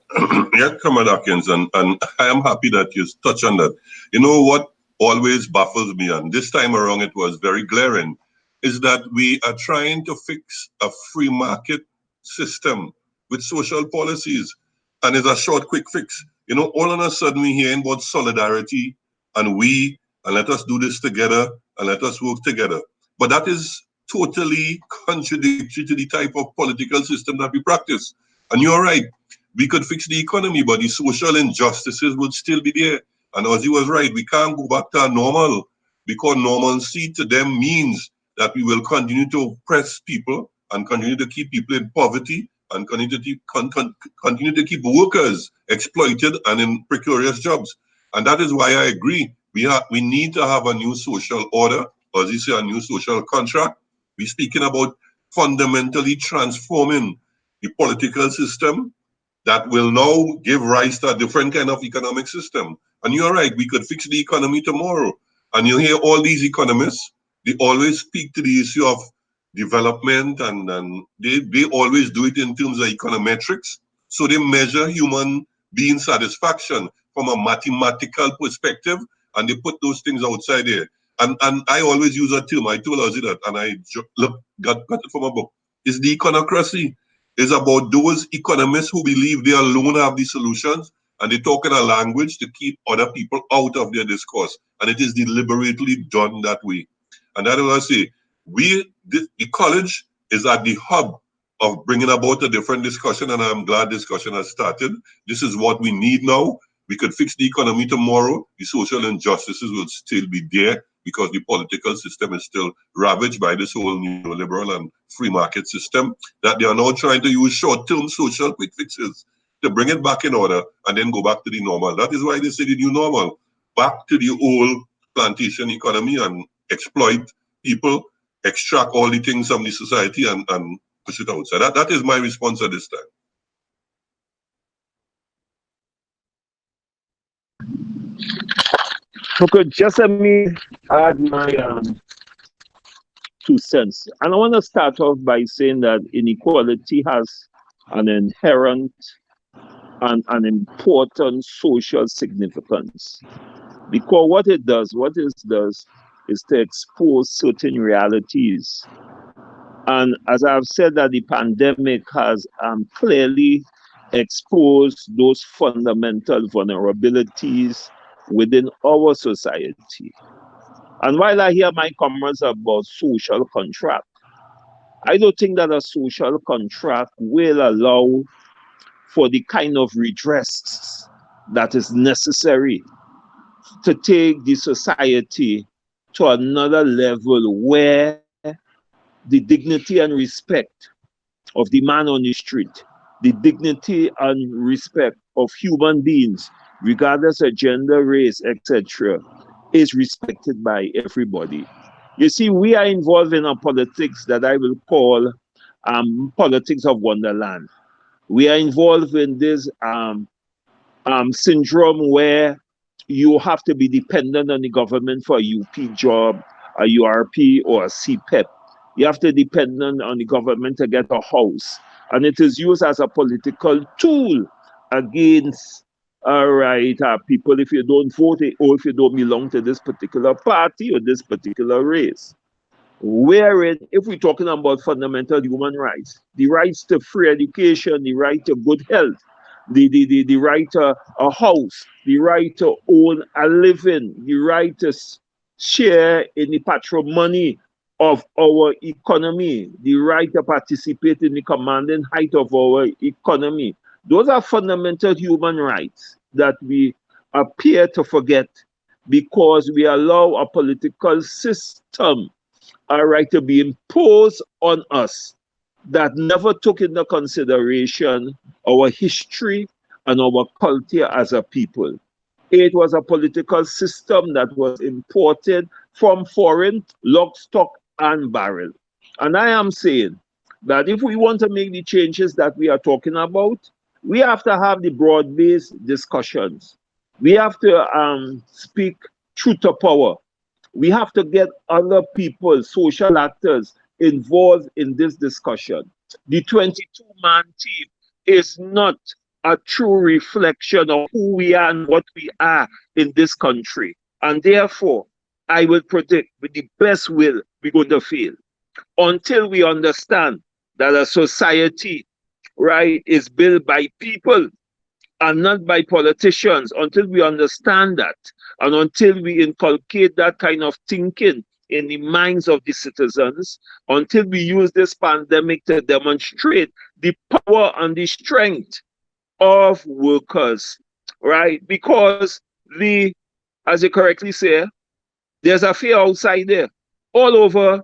Yeah, Comrade Atkins, and I am happy that you touch on that. You know what always baffles me, and this time around it was very glaring, is that we are trying to fix a free market system with social policies, and it's a short, quick fix. You know, all of a sudden we're hearing about solidarity and let us do this together and let us work together. But that is totally contradictory to the type of political system that we practice. And you're right, we could fix the economy, but the social injustices would still be there. And Ozzy was right, we can't go back to our normal, because normalcy to them means that we will continue to oppress people and continue to keep people in poverty and continue to keep workers exploited and in precarious jobs. And that is why I agree, we need to have a new social order, or as you say, a new social contract. We're speaking about fundamentally transforming the political system that will now give rise to a different kind of economic system. And you're right, we could fix the economy tomorrow. And you hear all these economists, they always speak to the issue of development, and they always do it in terms of econometrics. So they measure human being satisfaction from a mathematical perspective, and they put those things outside there. And I always use a term, I told Ozzy that, and I got it from a book. It's the econocracy. It's about those economists who believe they alone have the solutions, and they talk in a language to keep other people out of their discourse. And it is deliberately done that way. And that is what I say. The college is at the hub of bringing about a different discussion, and I'm glad discussion has started. This is what we need now. We could fix the economy tomorrow. The social injustices will still be there because the political system is still ravaged by this whole neoliberal and free market system, that they are now trying to use short-term social quick fixes to bring it back in order and then go back to the normal. That is why they say the new normal, back to the old plantation economy and exploit people, extract all the things from the society and push it out. So that is my response at this time. Okay, just let me add my 2 cents. And I want to start off by saying that inequality has an inherent and an important social significance. Because what it does is to expose certain realities. And as I've said, that the pandemic has clearly exposed those fundamental vulnerabilities within our society. And while I hear my comments about social contract, I don't think that a social contract will allow for the kind of redress that is necessary to take the society to another level where the dignity and respect of the man on the street, the dignity and respect of human beings, regardless of gender, race, etc., is respected by everybody. You see, we are involved in a politics that I will call politics of Wonderland. We are involved in this syndrome where you have to be dependent on the government for a UP job, a URP, or a CPEP. You have to depend on the government to get a house. And it is used as a political tool against all right, people, if you don't vote or if you don't belong to this particular party or this particular race, wherein, if we're talking about fundamental human rights, the rights to free education, the right to good health, the right to a house, the right to own a living, the right to share in the patrimony of our economy, the right to participate in the commanding height of our economy. Those are fundamental human rights that we appear to forget because we allow a political system, all right, to be imposed on us that never took into consideration our history and our culture as a people. It was a political system that was imported from foreign, lock, stock, and barrel. And I am saying that if we want to make the changes that we are talking about, we have to have the broad-based discussions. We have to speak truth to power. We have to get other people, social actors, involved in this discussion. The 22-man team is not a true reflection of who we are and what we are in this country. And therefore, I will predict with the best will, we're going to fail. Until we understand that a society, right, is built by people and not by politicians, until we understand that, and until we inculcate that kind of thinking in the minds of the citizens, until we use this pandemic to demonstrate the power and the strength of workers, right? Because as you correctly say, there's a fear outside there, all over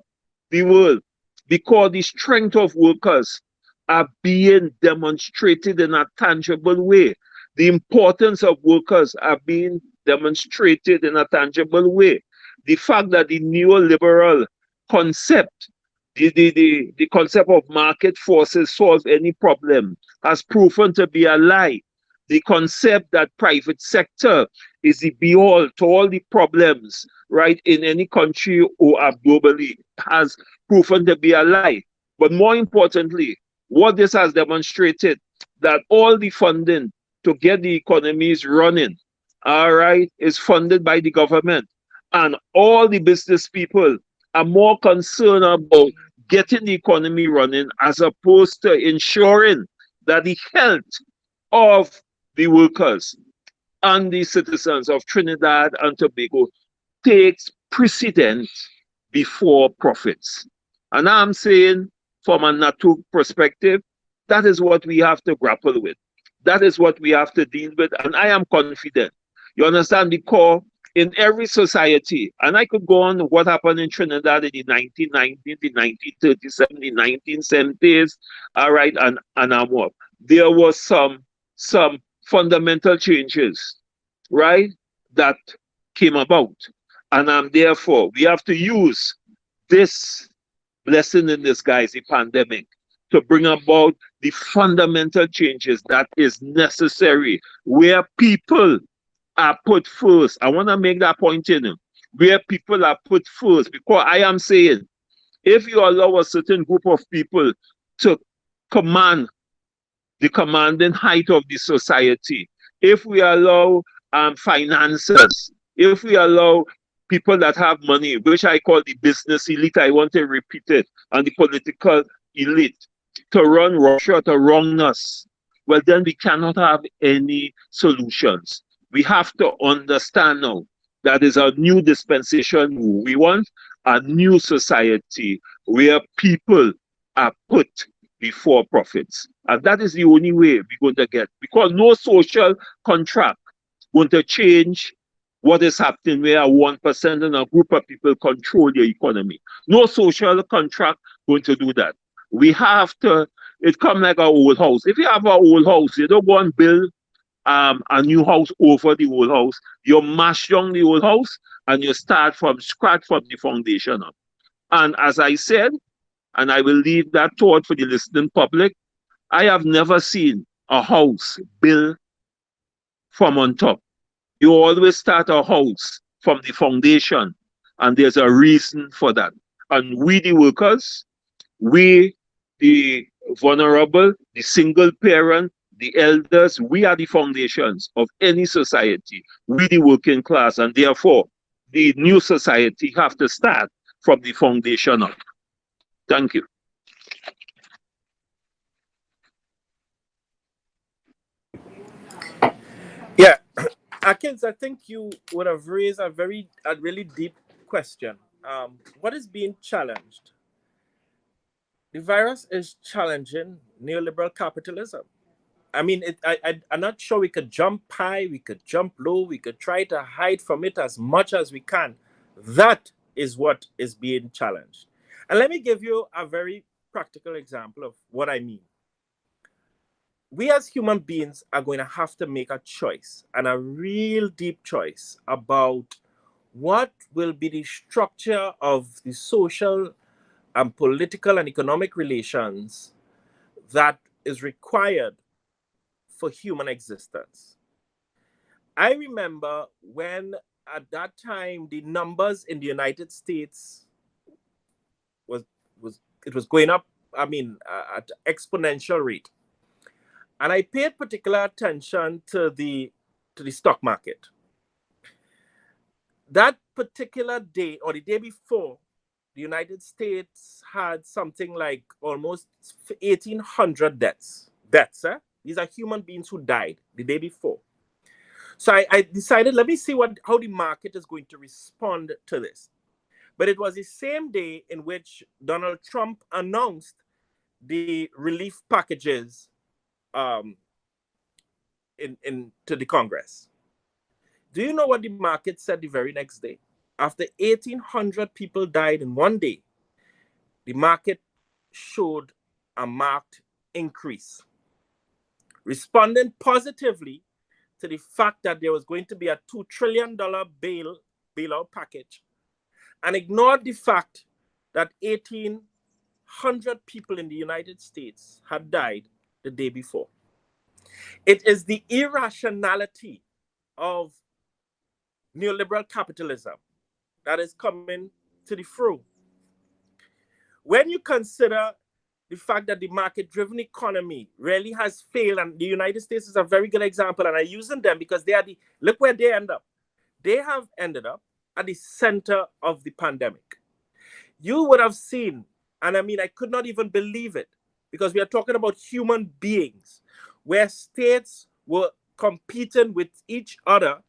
the world, because the strength of workers are being demonstrated in a tangible way. The importance of workers are being demonstrated in a tangible way. The fact that the neoliberal concept, the concept of market forces solve any problem has proven to be a lie. The concept that private sector is the be-all to all the problems, right, in any country or globally has proven to be a lie. But more importantly, what this has demonstrated, that all the funding to get the economies running, all right, is funded by the government. And all the business people are more concerned about getting the economy running as opposed to ensuring that the health of the workers and the citizens of Trinidad and Tobago takes precedence before profits. And I'm saying, from a NATU perspective, that is what we have to grapple with. That is what we have to deal with. And I am confident. You understand? Because in every society, and I could go on what happened in Trinidad in the 1990s, the 1937, the 1970s, all right, and more. There was some fundamental changes, right, that came about. And therefore, we have to use this blessing in disguise, the pandemic, to bring about the fundamental changes that is necessary, where people are put first. I want to make that point in, where people are put first, because I am saying, if you allow a certain group of people to command the commanding height of the society, if we allow finances, if we allow people that have money, which I call the business elite, I want to repeat it, and the political elite, to run Russia to wrong us, well, then we cannot have any solutions. We have to understand now that is a new dispensation. We want a new society where people are put before profits. And that is the only way we're going to get, because no social contract going to change what is happening where 1% and a group of people control the economy. No social contract going to do that. We have to, it come like an old house. If you have an old house, you don't go and build a new house over the old house. You mash down the old house and you start from scratch, from the foundation up. And as I said, and I will leave that thought for the listening public, I have never seen a house built from on top. You always start a house from the foundation, and there's a reason for that. And we, the workers, we, the vulnerable, the single parent, The elders, we are the foundations of any society. We the working class, and therefore the new society have to start from the foundation up. Thank you. Yeah, Akins, I think you would have raised a really deep question. What is being challenged? The virus is challenging neoliberal capitalism. I mean, I'm not sure we could jump high, we could jump low, we could try to hide from it as much as we can. That is what is being challenged. And let me give you a very practical example of what I mean. We as human beings are going to have to make a choice, and a real deep choice, about what will be the structure of the social and political and economic relations that is required for human existence. I remember when at that time the numbers in the United States was was going up, I mean, at exponential rate. And I paid particular attention to the stock market. That particular day, or the day before, the United States had something like almost 1,800 deaths. These are human beings who died the day before. So I decided, let me see how the market is going to respond to this. But it was the same day in which Donald Trump announced the relief packages to the Congress. Do you know what the market said the very next day? After 1,800 people died in one day, the market showed a marked increase, responding positively to the fact that there was going to be a $2 trillion bailout package, and ignored the fact that 1,800 people in the United States had died the day before. It is the irrationality of neoliberal capitalism that is coming to the fore. When you consider the fact that the market-driven economy really has failed, and the United States is a very good example, and I'm using them because look where they end up. They have ended up at the center of the pandemic. You would have seen, and I mean, I could not even believe it, because we are talking about human beings, where states were competing with each other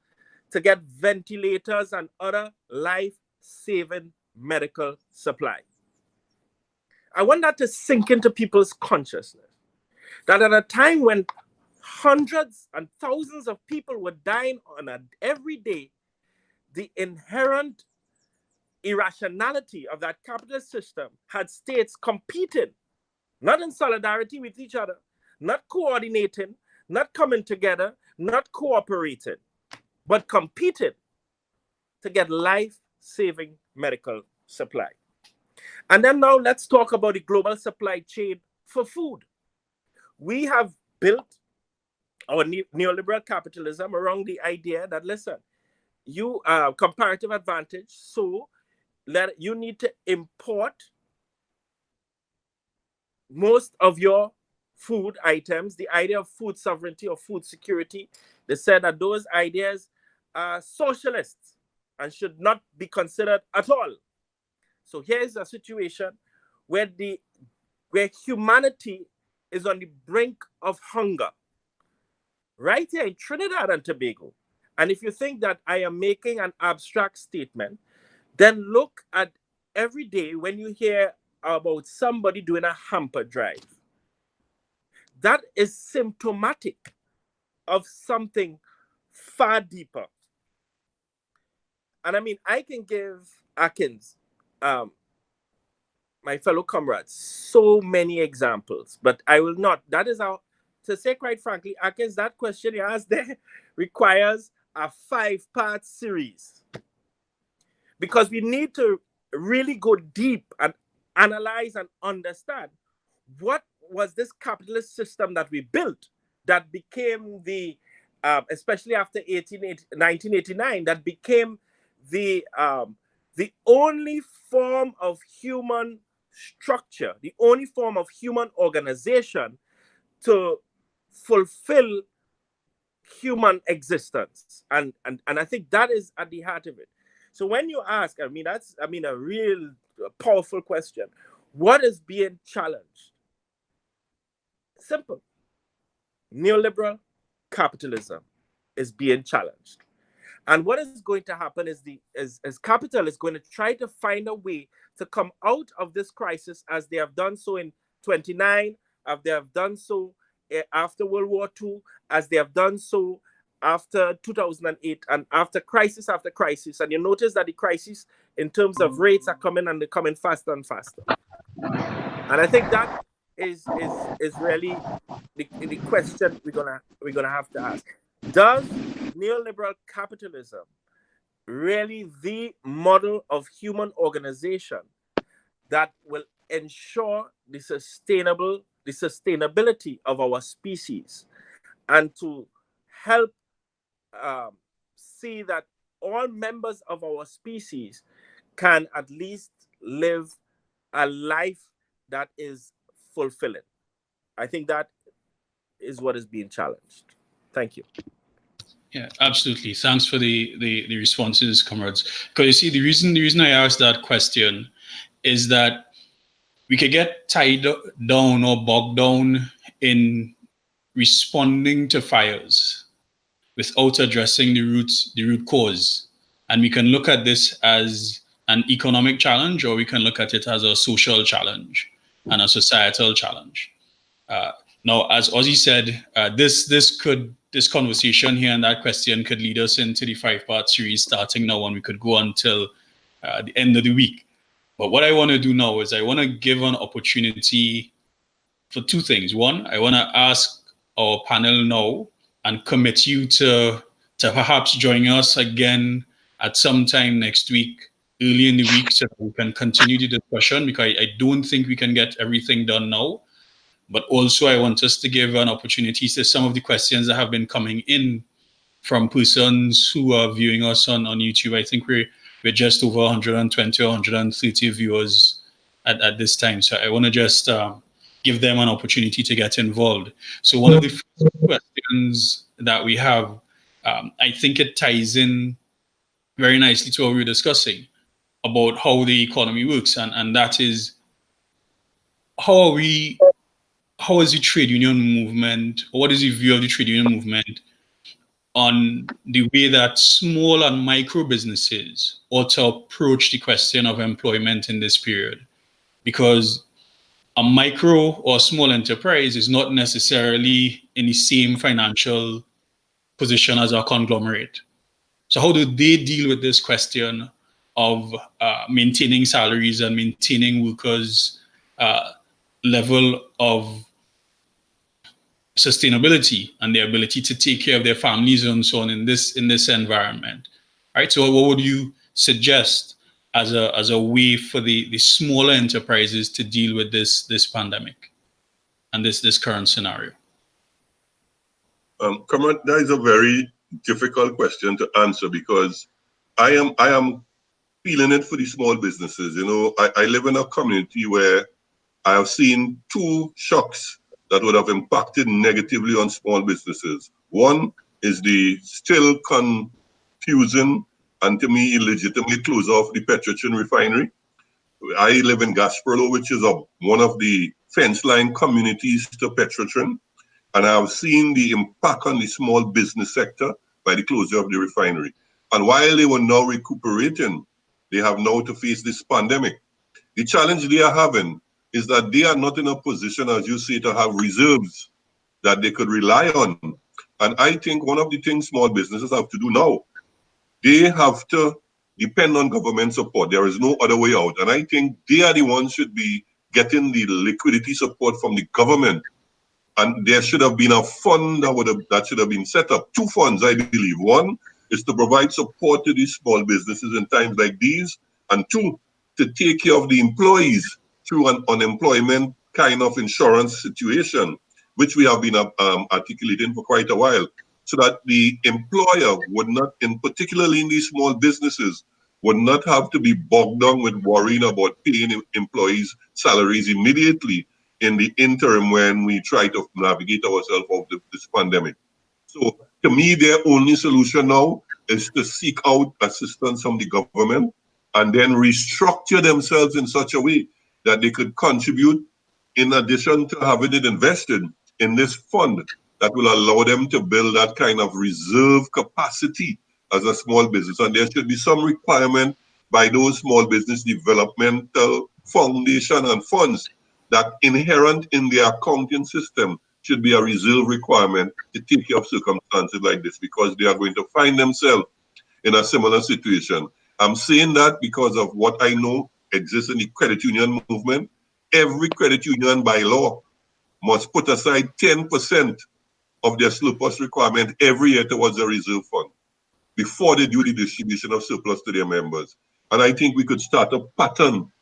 to get ventilators and other life-saving medical supply. I want that to sink into people's consciousness, that at a time when hundreds and thousands of people were dying every day, the inherent irrationality of that capitalist system had states competing, not in solidarity with each other, not coordinating, not coming together, not cooperating, but competing to get life-saving medical supply. And then now let's talk about the global supply chain for food. We have built our neoliberal capitalism around the idea that, listen, you comparative advantage, so that you need to import most of your food items. The idea of food sovereignty or food security, they said that those ideas are socialists and should not be considered at all. So here's a situation where humanity is on the brink of hunger, right here in Trinidad and Tobago. And if you think that I am making an abstract statement, then look at every day when you hear about somebody doing a hamper drive. That is symptomatic of something far deeper. And I mean, I can give Akins, my fellow comrades, so many examples, but I will not. That is how, to say quite frankly, Akins, that question you asked there requires a 5-part series, because we need to really go deep and analyze and understand what was this capitalist system that we built that became especially after 1989, that became the only form of human structure, the only form of human organization to fulfill human existence. And I think that is at the heart of it. So when you ask, that's a real powerful question. What is being challenged? Simple. Neoliberal capitalism is being challenged. And what is going to happen is capital is going to try to find a way to come out of this crisis, as they have done so in 29, as they have done so after World War II, as they have done so after 2008, and after crisis. And you notice that the crisis in terms of rates are coming, and they're coming faster and faster. And I think that is really the question we're gonna have to ask. Does neoliberal capitalism really the model of human organization that will ensure the sustainability of our species, and to help see that all members of our species can at least live a life that is fulfilling? I think that is what is being challenged. Thank you. Yeah, absolutely. Thanks for the responses, comrades. Because you see, the reason I asked that question is that we could get tied down or bogged down in responding to fires without addressing the root cause. And we can look at this as an economic challenge, or we can look at it as a social challenge and a societal challenge. Now, as Ozzy said, this conversation here and that question could lead us into the 5-part series starting now, and we could go until the end of the week. But what I want to do now is I want to give an opportunity for two things. One, I want to ask our panel now and commit you to perhaps joining us again at some time next week, early in the week, so that we can continue the discussion, because I don't think we can get everything done now. But also I want us to give an opportunity to some of the questions that have been coming in from persons who are viewing us on YouTube. I think we're just over 120 or 130 viewers at this time. So I want to just give them an opportunity to get involved. So one of the first questions that we have, I think it ties in very nicely to what we were discussing about how the economy works. And that is, how is the trade union movement, or what is the view of the trade union movement on the way that small and micro businesses ought to approach the question of employment in this period? Because a micro or small enterprise is not necessarily in the same financial position as a conglomerate. So how do they deal with this question of maintaining salaries and maintaining workers' level of sustainability and the ability to take care of their families and so on in this environment? Right. So what would you suggest as a way for the smaller enterprises to deal with this pandemic and this current scenario? Comrade, that is a very difficult question to answer, because I am feeling it for the small businesses. You know, I live in a community where I have seen two shocks that would have impacted negatively on small businesses. One is the still confusing and, to me, illegitimate close off the Petrotrin refinery. I live in Gasperlo, which is one of the fence line communities to Petrotrin, and I have seen the impact on the small business sector by the closure of the refinery. And while they were now recuperating, they have now to face this pandemic. The challenge they are having is that they are not in a position, as you say, to have reserves that they could rely on. And I think one of the things small businesses have to do now, they have to depend on government support. There is no other way out. And I think they are the ones should be getting the liquidity support from the government. And there should have been a fund that should have been set up. Two funds, I believe. One is to provide support to these small businesses in times like these. And two, to take care of the employees through an unemployment kind of insurance situation, which we have been articulating for quite a while, so that the employer would not, particularly in these small businesses, would not have to be bogged down with worrying about paying employees' salaries immediately. in the interim when we try to navigate ourselves out of this pandemic. So to me, their only solution now is to seek out assistance from the government and then restructure themselves in such a way that they could contribute in addition to having it invested in this fund that will allow them to build that kind of reserve capacity as a small business. And there should be some requirement by those small business developmental foundation and funds that inherent in the accounting system should be a reserve requirement to take care of circumstances like this, because they are going to find themselves in a similar situation. I'm saying that because of what I know exists in the credit union movement. Every credit union by law must put aside 10% of their surplus requirement every year towards a reserve fund before they do the distribution of surplus to their members. And I think we could start to pattern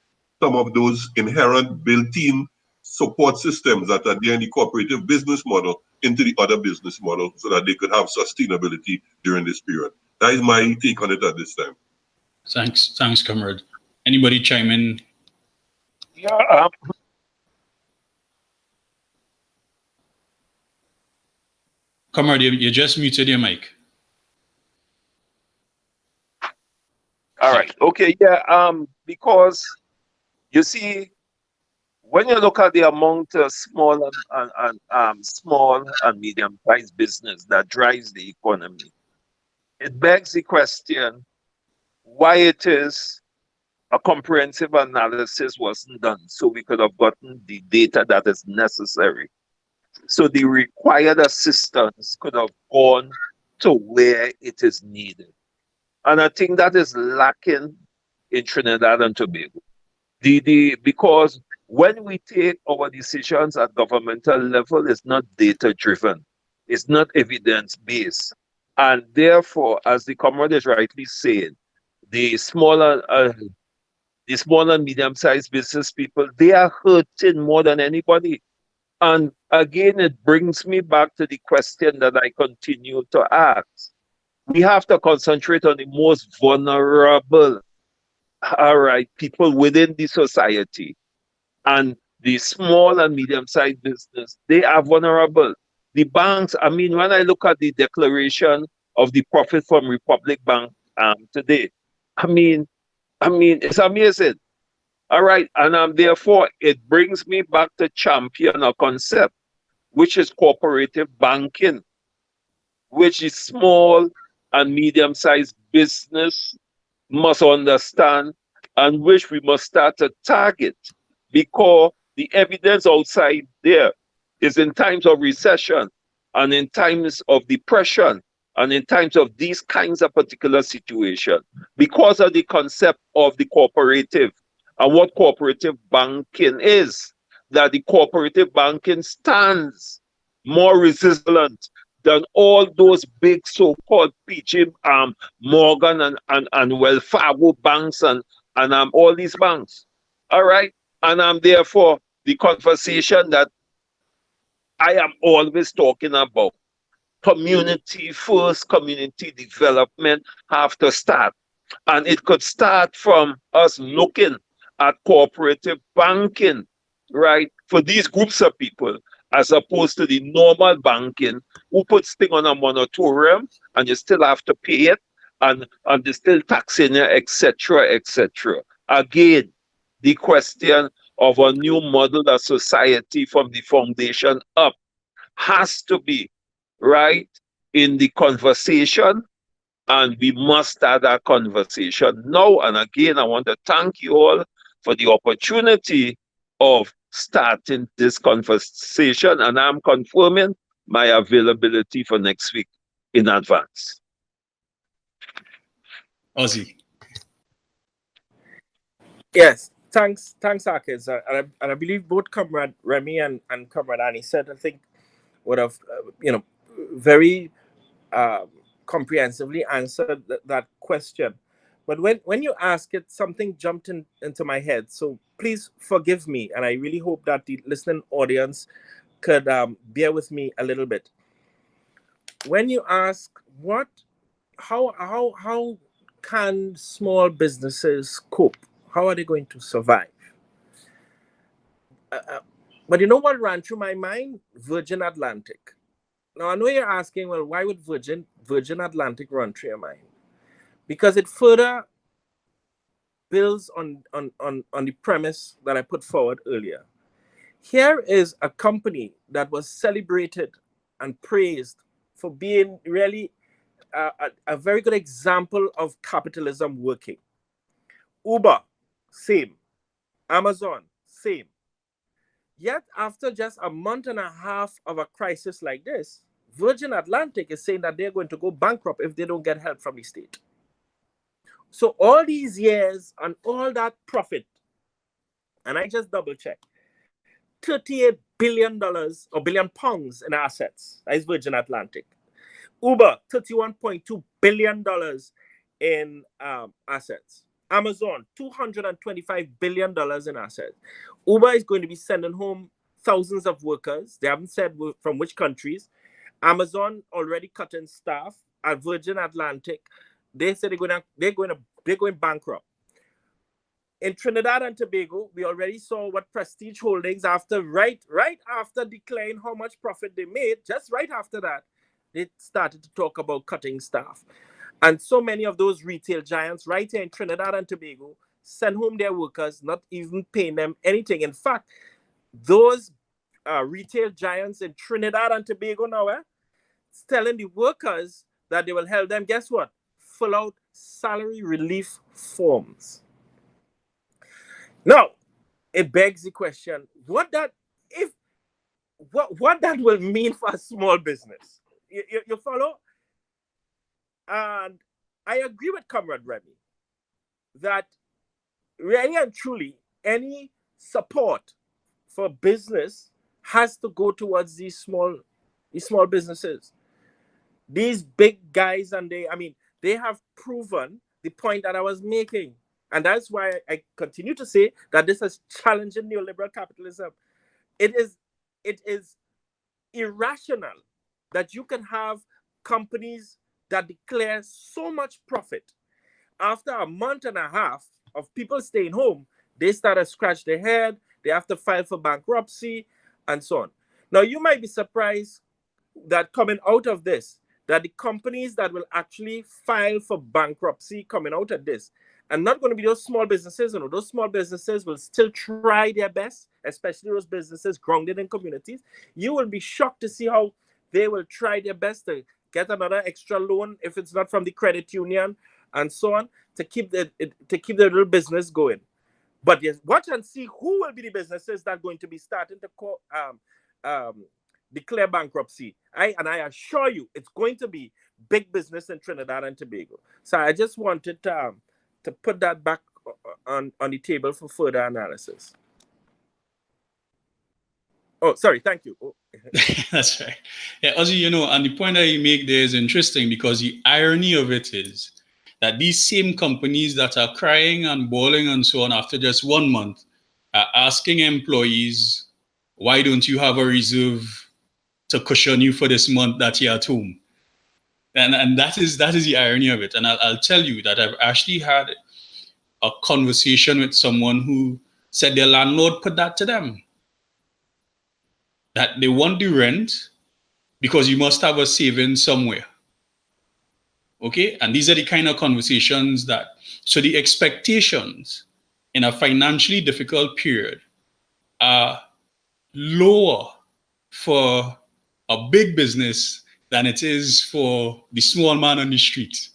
some of those inherent built-in support systems that are there in the cooperative business model into the other business model so that they could have sustainability during this period. That is my take on it at this time. Thanks, comrade. Anybody chime in? Yeah, Comrade, you just muted your mic. all right. Okay. Yeah. Because you see, when you look at the amount of small and medium-sized business that drives the economy, it begs the question why it is a comprehensive analysis wasn't done so we could have gotten the data that is necessary. So the required assistance could have gone to where it is needed. And I think that is lacking in Trinidad and Tobago. Because when we take our decisions at governmental level, it's not data-driven. It's not evidence-based. And therefore, as the comrade is rightly saying, the small and medium-sized business people, they are hurting more than anybody. And again, it brings me back to the question that I continue to ask. We have to concentrate on the most vulnerable, all right, people within the society. And the small and medium-sized business, they are vulnerable. The banks, I mean, when I look at the declaration of the profit from Republic Bank today, I mean, it's amazing. All right, and therefore, it brings me back to champion a concept, which is cooperative banking, which is small and medium-sized business must understand and which we must start to target, because the evidence outside there is in times of recession and in times of depression and in times of these kinds of particular situations, because of the concept of the cooperative and what cooperative banking is, that the cooperative banking stands more resilient than all those big so-called PG Morgan and Wells Fargo banks and all these banks. All right. And therefore, the conversation that I am always talking about, community first, community development have to start. And it could start from us looking at cooperative banking, right, for these groups of people, as opposed to the normal banking who puts things on a moratorium and you still have to pay it and they still taxing you, etc., etc. Again, the question of a new model of society from the foundation up has to be right in the conversation, and we must start that conversation now. And again, I want to thank you all for the opportunity of starting this conversation, and I'm confirming my availability for next week in advance. Ozzy. Yes, thanks, Akis. And I believe both Comrade Remy and Comrade Annie said, I think, would have, very comprehensively answered that question. But when you ask it, something jumped into my head. So please forgive me, and I really hope that the listening audience could bear with me a little bit. When you ask how can small businesses cope? How are they going to survive? But you know what ran through my mind? Virgin Atlantic. Now I know you're asking, well, why would Virgin Atlantic run through your mind? Because it further builds on the premise that I put forward earlier. Here is a company that was celebrated and praised for being really a very good example of capitalism working. Uber, same. Amazon, same. Yet after just a month and a half of a crisis like this, Virgin Atlantic is saying that they're going to go bankrupt if they don't get help from the state. So all these years and all that profit, and I just double checked, $38 billion or billion pounds in assets. That is Virgin Atlantic. Uber, $31.2 billion in assets. Amazon, $225 billion in assets. Uber is going to be sending home thousands of workers. They haven't said from which countries. Amazon already cutting staff. At Virgin Atlantic, they said they're going bankrupt. In Trinidad and Tobago, we already saw what Prestige Holdings, after right after declaring how much profit they made, just right after that, they started to talk about cutting staff. And so many of those retail giants right here in Trinidad and Tobago send home their workers, not even paying them anything. In fact, those retail giants in Trinidad and Tobago now, telling the workers that they will help them, guess what? Fill out salary relief forms. Now, it begs the question, what that will mean for a small business. You follow? And I agree with Comrade Remy that really and truly any support for business has to go towards these small businesses. These big guys, and they have proven the point that I was making. And that's why I continue to say that this is challenging neoliberal capitalism. It is irrational that you can have companies that declare so much profit. After a month and a half of people staying home, they start to scratch their head, they have to file for bankruptcy, and so on. Now, you might be surprised that coming out of this, that the companies that will actually file for bankruptcy coming out of this are not going to be those small businesses. Those small businesses will still try their best, especially those businesses grounded in communities. You will be shocked to see how they will try their best to get another extra loan if it's not from the credit union and so on, to keep the little business going. But yes, watch and see who will be the businesses that are going to be starting to declare bankruptcy. I assure you, it's going to be big business in Trinidad and Tobago. So I just wanted to put that back on the table for further analysis. Oh, sorry, thank you. Oh. That's right. Yeah, Ozzy, and the point that you make there is interesting, because the irony of it is that these same companies that are crying and bawling and so on after just 1 month are asking employees, why don't you have a reserve to cushion you for this month that you're at home? And that is the irony of it. And I'll tell you that I've actually had a conversation with someone who said their landlord put that to them, that they want the rent because you must have a savings somewhere. Okay? And these are the kind of conversations so the expectations in a financially difficult period are lower for a big business than it is for the small man on the street.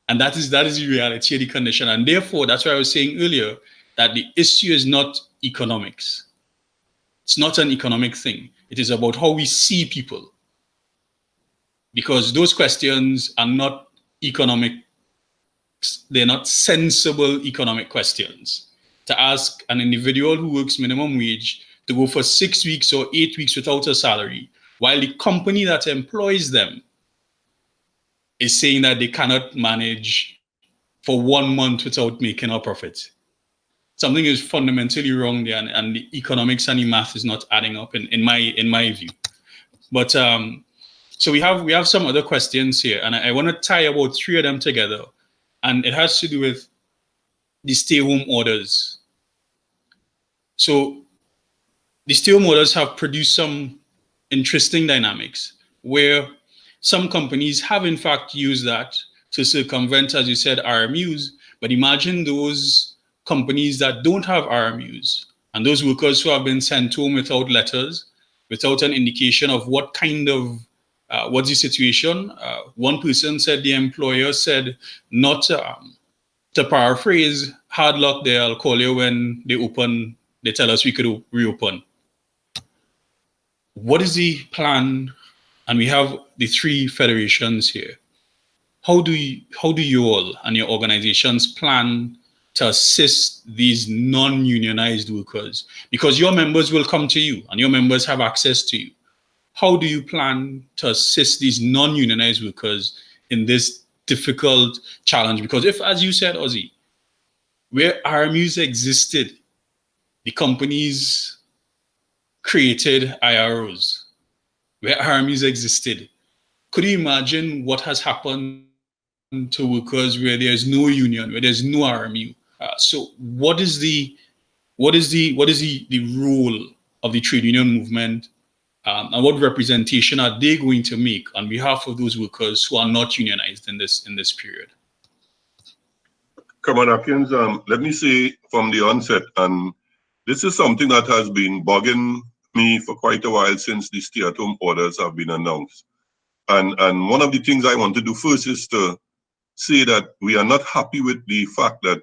And that is the reality of the condition. And therefore, that's why I was saying earlier that the issue is not economics. It's not an economic thing. It is about how we see people. Because those questions are not economic, they're not sensible economic questions. To ask an individual who works minimum wage to go for 6 weeks or 8 weeks without a salary, while the company that employs them is saying that they cannot manage for 1 month without making a profit. Something is fundamentally wrong there, and the economics and the math is not adding up in my view. But so we have some other questions here, and I want to tie about 3 of them together, and it has to do with the stay-home orders. So the stay-home orders have produced some interesting dynamics where some companies have in fact used that to circumvent, as you said, RMUs. But imagine those companies that don't have RMUs and those workers who have been sent home without letters, without an indication of what kind of what's the situation. One person said the employer said, not to paraphrase, hard luck there, I'll call you when they open, they tell us we could reopen. What is the plan? And we have the three federations here. How do you all and your organizations plan to assist these non-unionized workers? Because your members will come to you and your members have access to you. How do you plan to assist these non-unionized workers in this difficult challenge? Because if, as you said, Ozzy, where RMUs existed, the companies created IROs. Where RMUs existed, could you imagine what has happened to workers where there's no union, where there's no RMU? So what is the role of the trade union movement, and what representation are they going to make on behalf of those workers who are not unionized in this period? Come on, Atkins. Let me say from the onset, and this is something that has been bugging me for quite a while since the stay-at-home orders have been announced. And one of the things I want to do first is to say that we are not happy with the fact that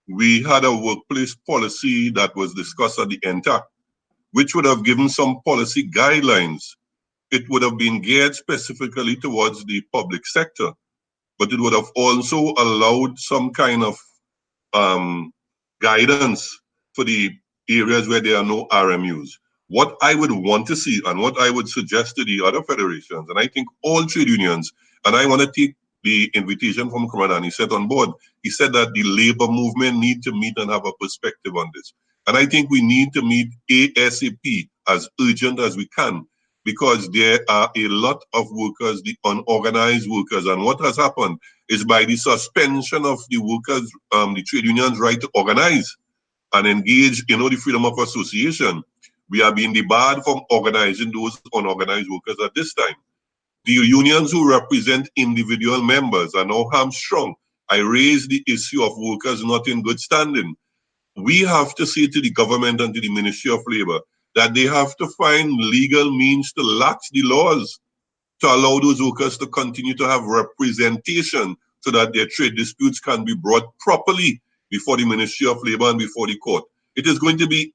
we had a workplace policy that was discussed at the NTAC, which would have given some policy guidelines. It would have been geared specifically towards the public sector, but it would have also allowed some kind of guidance for the areas where there are no RMUs. What I would want to see and what I would suggest to the other federations, and I think all trade unions, and I want to take the invitation from Comrade Anisette on board. He said that the labor movement need to meet and have a perspective on this. And I think we need to meet ASAP, as urgent as we can, because there are a lot of workers, the unorganized workers, and what has happened is by the suspension of the workers, the trade unions' right to organize and engage, the freedom of association, we are being debarred from organizing those unorganized workers at this time. The unions who represent individual members are now hamstrung. I raised the issue of workers not in good standing. We have to say to the government and to the Ministry of Labor that they have to find legal means to lax the laws to allow those workers to continue to have representation so that their trade disputes can be brought properly before the Ministry of Labor and before the court. It is going to be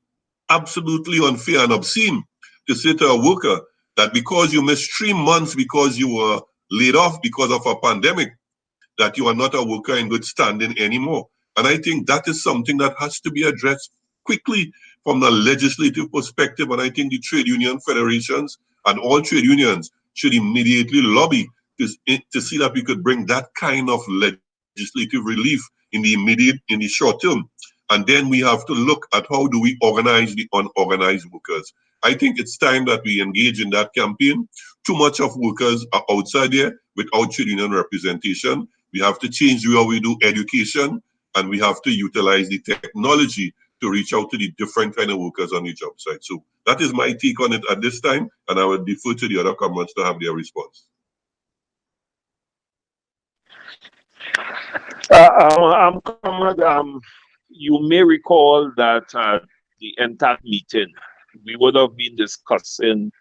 absolutely unfair and obscene to say to a worker that because you missed 3 months because you were laid off because of a pandemic, that you are not a worker in good standing anymore. And I think that is something that has to be addressed quickly from the legislative perspective. And I think the trade union federations and all trade unions should immediately lobby to see that we could bring that kind of legislative relief in the short term. And then we have to look at how do we organize the unorganized workers. I think it's time that we engage in that campaign. Too much of workers are outside there without trade union representation. We have to change the way we do education, and we have to utilize the technology to reach out to the different kind of workers on the job site. So that is my take on it at this time, and I will defer to the other comrades to have their response. Comrade, you may recall that the NTAC meeting, we would have been discussing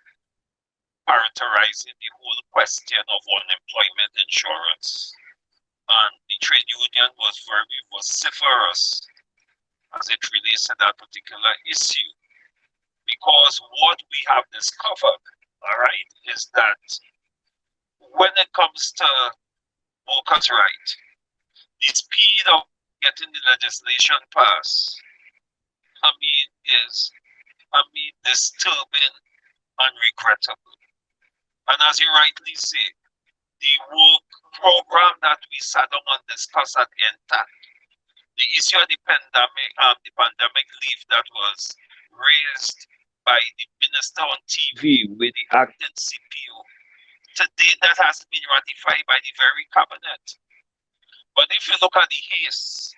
characterizing the whole question of unemployment insurance. And the trade union was very vociferous as it relates to that particular issue. Because what we have discovered, all right, is that when it comes to workers' rights, the speed of getting the legislation passed, is disturbing and regrettable. And as you rightly say, the work program that we sat down and discussed at NTAC, the issue of the pandemic leave that was raised by the minister on TV with the acting CPO, today that has been ratified by the very cabinet. But if you look at the haste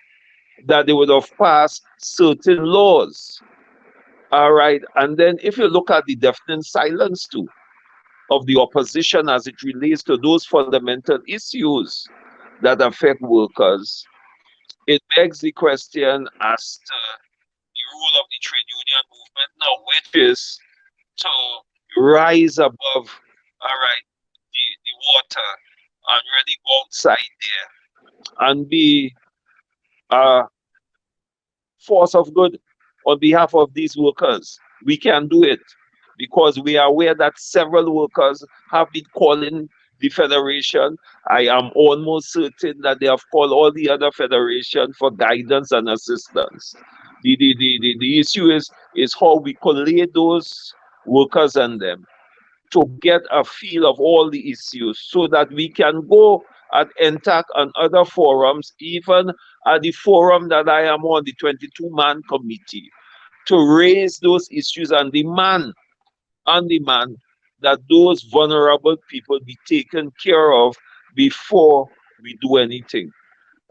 that they would have passed certain laws All right. And then if you look at the deafening silence too of the opposition as it relates to those fundamental issues that affect workers, it begs the question as to the role of the trade union movement now, which is to rise above, all right, the water and really go outside there and be a force of good on behalf of these workers. We can do it because we are aware that several workers have been calling the federation. I am almost certain that they have called all the other federation for guidance and assistance. The issue is how we collate those workers and them to get a feel of all the issues so that we can go at NTAC and other forums, even at the forum that I am on, the 22-man committee, to raise those issues and demand that those vulnerable people be taken care of before we do anything.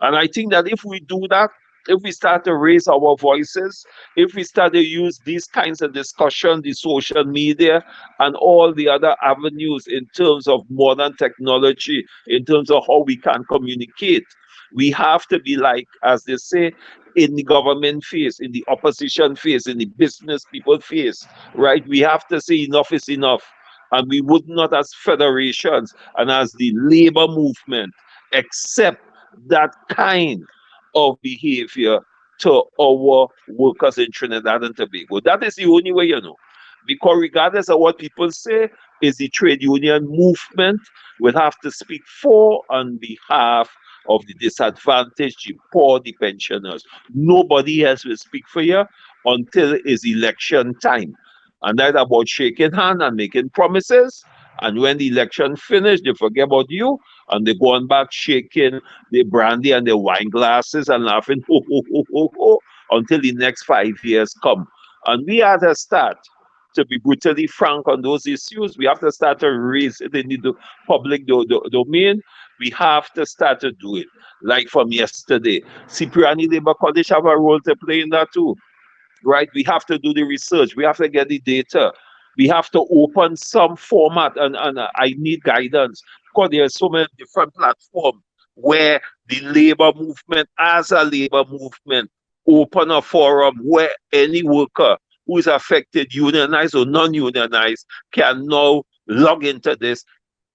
And I think that if we do that, if we start to raise our voices, if we start to use these kinds of discussion, the social media, and all the other avenues in terms of modern technology, in terms of how we can communicate, we have to be like, as they say, in the government face, in the opposition face, in the business people face, right? We have to say enough is enough. And we would not, as federations and as the labor movement, accept that kind of behavior to our workers in Trinidad and Tobago. That is the only way, because regardless of what people say, is the trade union movement will have to speak for on behalf of the disadvantaged, the poor, the pensioners. Nobody else will speak for you until it's election time. And that's about shaking hands and making promises. And when the election finished, they forget about you and they go on back shaking the brandy and the wine glasses and laughing ho, ho, ho, ho, ho, until the next 5 years come. And we have to start to be brutally frank on those issues. We have to start to raise it in the public domain. We have to start to do it. Like from yesterday, Cipriani Labor College have a role to play in that too. Right? We have to do the research. We have to get the data. We have to open some format, and I need guidance because there are so many different platforms where the labor movement, as a labor movement, open a forum where any worker who is affected, unionized or non-unionized, can now log into this,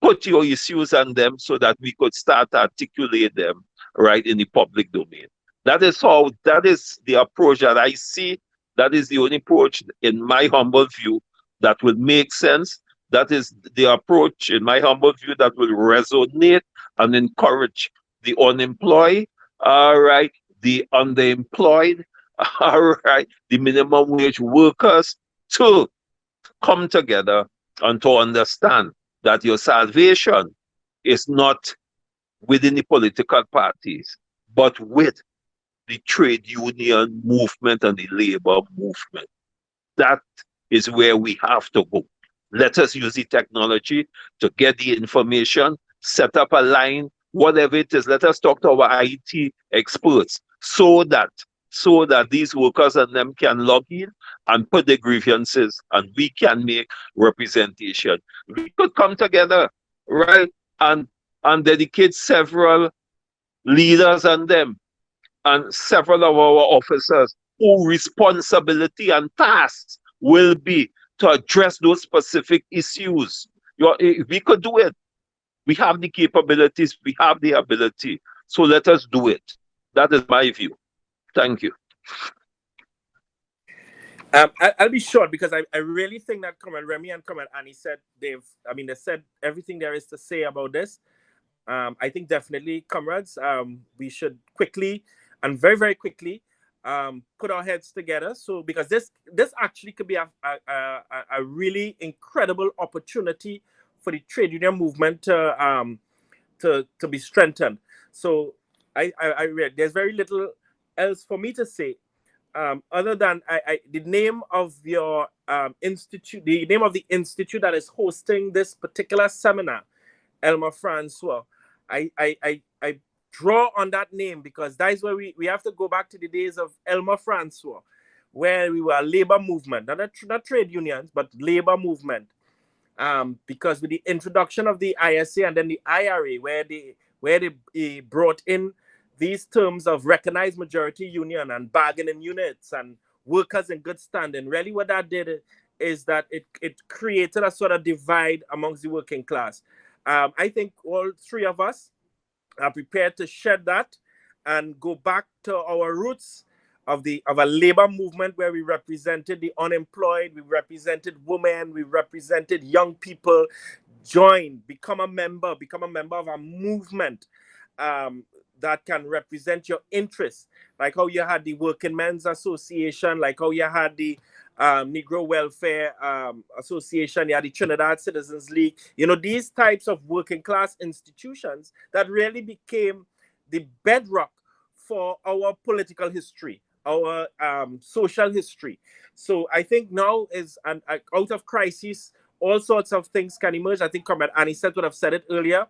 put your issues on them so that we could start to articulate them right in the public domain. That is the approach that I see. That is the only approach, in my humble view, that will make sense. That is the approach, in my humble view, that will resonate and encourage the unemployed, all right, the underemployed, all right, the minimum wage workers to come together and to understand that your salvation is not within the political parties, but with the trade union movement and the labor movement. That is where we have to go. Let us use the technology to get the information, set up a line, whatever it is. Let us talk to our IT experts so that these workers and them can log in and put their grievances and we can make representation. We could come together, right, and dedicate several leaders and them and several of our officers whose responsibility and tasks will be to address those specific issues. We could do it. We have the capabilities, we have the ability. So let us do it. That is my view. Thank you. I'll be short because I really think that Comrade Remy and Comrade Annie said they said everything there is to say about this. I think definitely, comrades, we should quickly and very, very quickly put our heads together. So because this actually could be a really incredible opportunity for the trade union movement to be strengthened. So I there's very little else for me to say other than the name of your institute, the name of the institute that is hosting this particular seminar, Elma Francois. I draw on that name because that is where we have to go back to the days of Elma Francois, where we were a labor movement, not trade unions, but labor movement. Because with the introduction of the ISA and then the IRA, where they brought in these terms of recognized majority union and bargaining units and workers in good standing, really what that did is that it created a sort of divide amongst the working class. I think all three of us are prepared to shed that and go back to our roots of a labor movement where we represented the unemployed, we represented women, we represented young people. Become a member of a movement that can represent your interests, like how you had the Working Men's Association, like how you had the Negro Welfare Association, you had the Trinidad Citizens League. These types of working class institutions that really became the bedrock for our political history, our social history. So I think now is out of crisis, all sorts of things can emerge. I think Comrade Anisette would have said it earlier.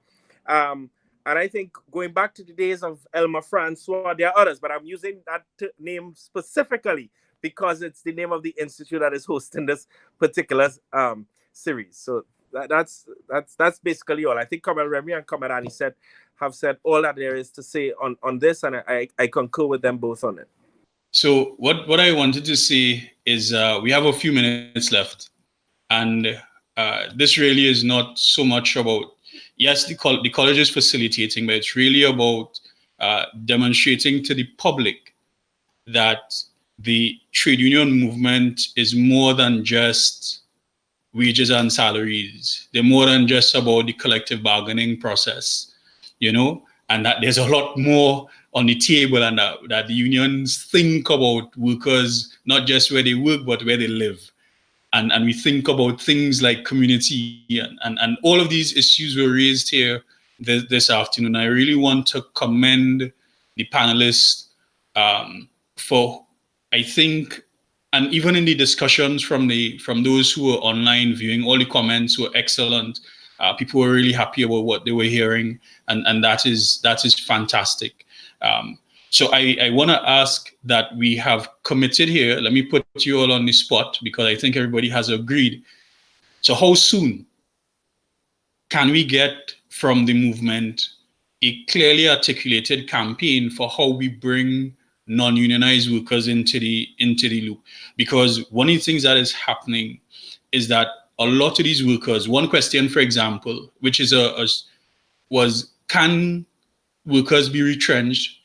And I think going back to the days of Elma, Francois, there are others, but I'm using that name specifically because it's the name of the institute that is hosting this particular series. So that's basically all. I think Comrade Remy and Comrade Anisette have said all that there is to say on this, and I concur with them both on it. So what I wanted to say is we have a few minutes left, and this really is not so much about, yes, the college is facilitating, but it's really about demonstrating to the public that the trade union movement is more than just wages and salaries. They're more than just about the collective bargaining process, and that there's a lot more on the table, and that the unions think about workers, not just where they work, but where they live. And we think about things like community and all of these issues were raised here this afternoon. I really want to commend the panelists for, I think, and even in the discussions from those who were online viewing, all the comments were excellent. People were really happy about what they were hearing, and that is fantastic. So I want to ask that we have committed here. Let me put you all on the spot because I think everybody has agreed. So how soon can we get from the movement a clearly articulated campaign for how we bring non-unionized workers into the loop? Because one of the things that is happening is that a lot of these workers, one question, for example, which is was, can workers be retrenched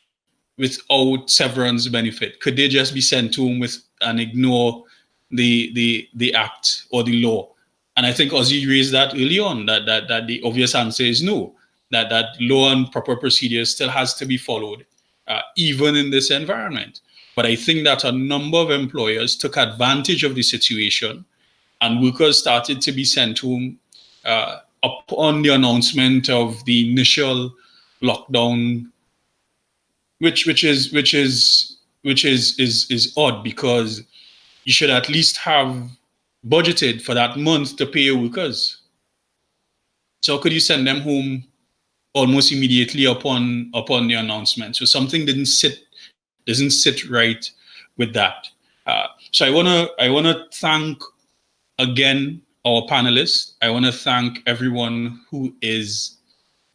without severance benefit? Could they just be sent home and ignore the act or the law? And I think Ozzy raised that early on, that the obvious answer is no, that law and proper procedures still has to be followed, even in this environment. But I think that a number of employers took advantage of the situation, and workers started to be sent home upon the announcement of the initial lockdown, which is odd, because you should at least have budgeted for that month to pay your workers. So could you send them home almost immediately upon the announcement? So something doesn't sit right with that. So I wanna thank again our panelists. I wanna thank everyone who is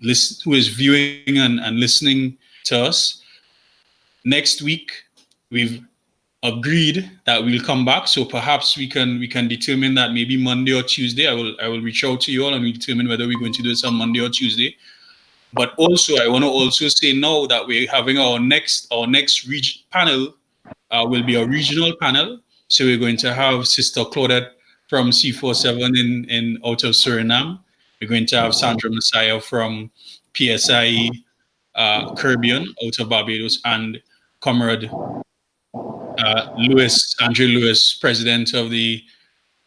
viewing and listening to us. Next week, we've agreed that we'll come back. So perhaps we can determine that maybe Monday or Tuesday. I will reach out to you all and we'll determine whether we're going to do this on Monday or Tuesday. But also, I want to also say now that we're having our next panel will be a regional panel. So we're going to have Sister Claudette from C47 in out of Suriname. We're going to have Sandra Messiah from PSI Caribbean out of Barbados, and Comrade Andrew Lewis, president of the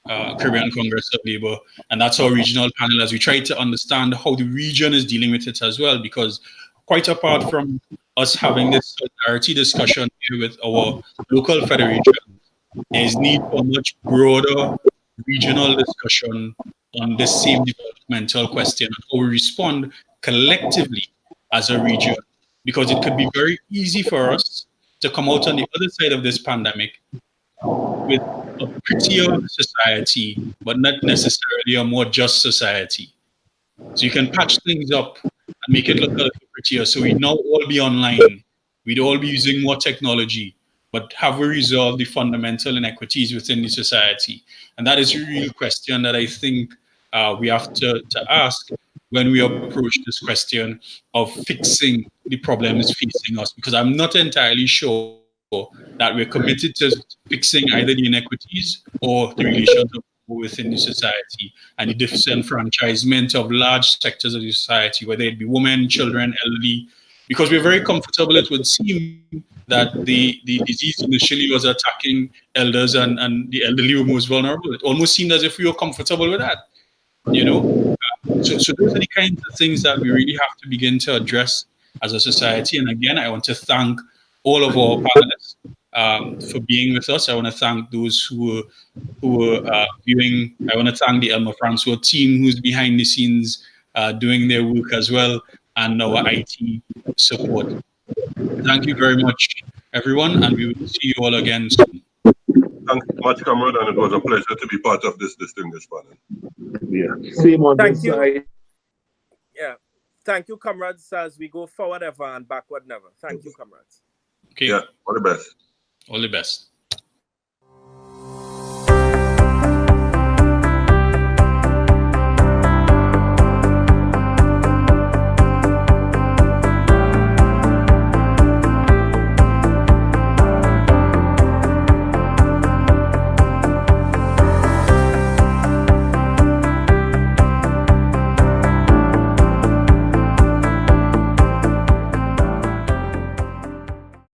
Caribbean Congress of Labour. And that's our regional panel as we try to understand how the region is dealing with it as well, because quite apart from us having this solidarity discussion here with our local federation, there's need for much broader regional discussion on this same developmental question and how we respond collectively as a region, because it could be very easy for us to come out on the other side of this pandemic with a prettier society, but not necessarily a more just society. So you can patch things up and make it look a little prettier. So we'd now all be online. We'd all be using more technology. But have we resolved the fundamental inequities within the society? And that is a real question that I think we have to ask when we approach this question of fixing the problems facing us. Because I'm not entirely sure that we're committed to fixing either the inequities or the relations of people within the society and the disenfranchisement of large sectors of the society, whether it be women, children, elderly, because we're very comfortable. It would seem that the disease initially was attacking elders and the elderly were most vulnerable. It almost seemed as if we were comfortable with that, you know. So those are the kinds of things that we really have to begin to address as a society. And again, I want to thank all of our panelists for being with us. I want to thank those who were viewing. I want to thank the Elma Francois team who's behind the scenes doing their work as well, and our IT support. Thank you very much, everyone, and we will see you all again soon. Thanks so much, comrade, and it was a pleasure to be part of this distinguished panel. Yeah, same on Thank this you. side. Yeah. Thank you, comrades, as we go forward ever and backward never. Thank you, comrades. Okay. Yeah, all the best. All the best.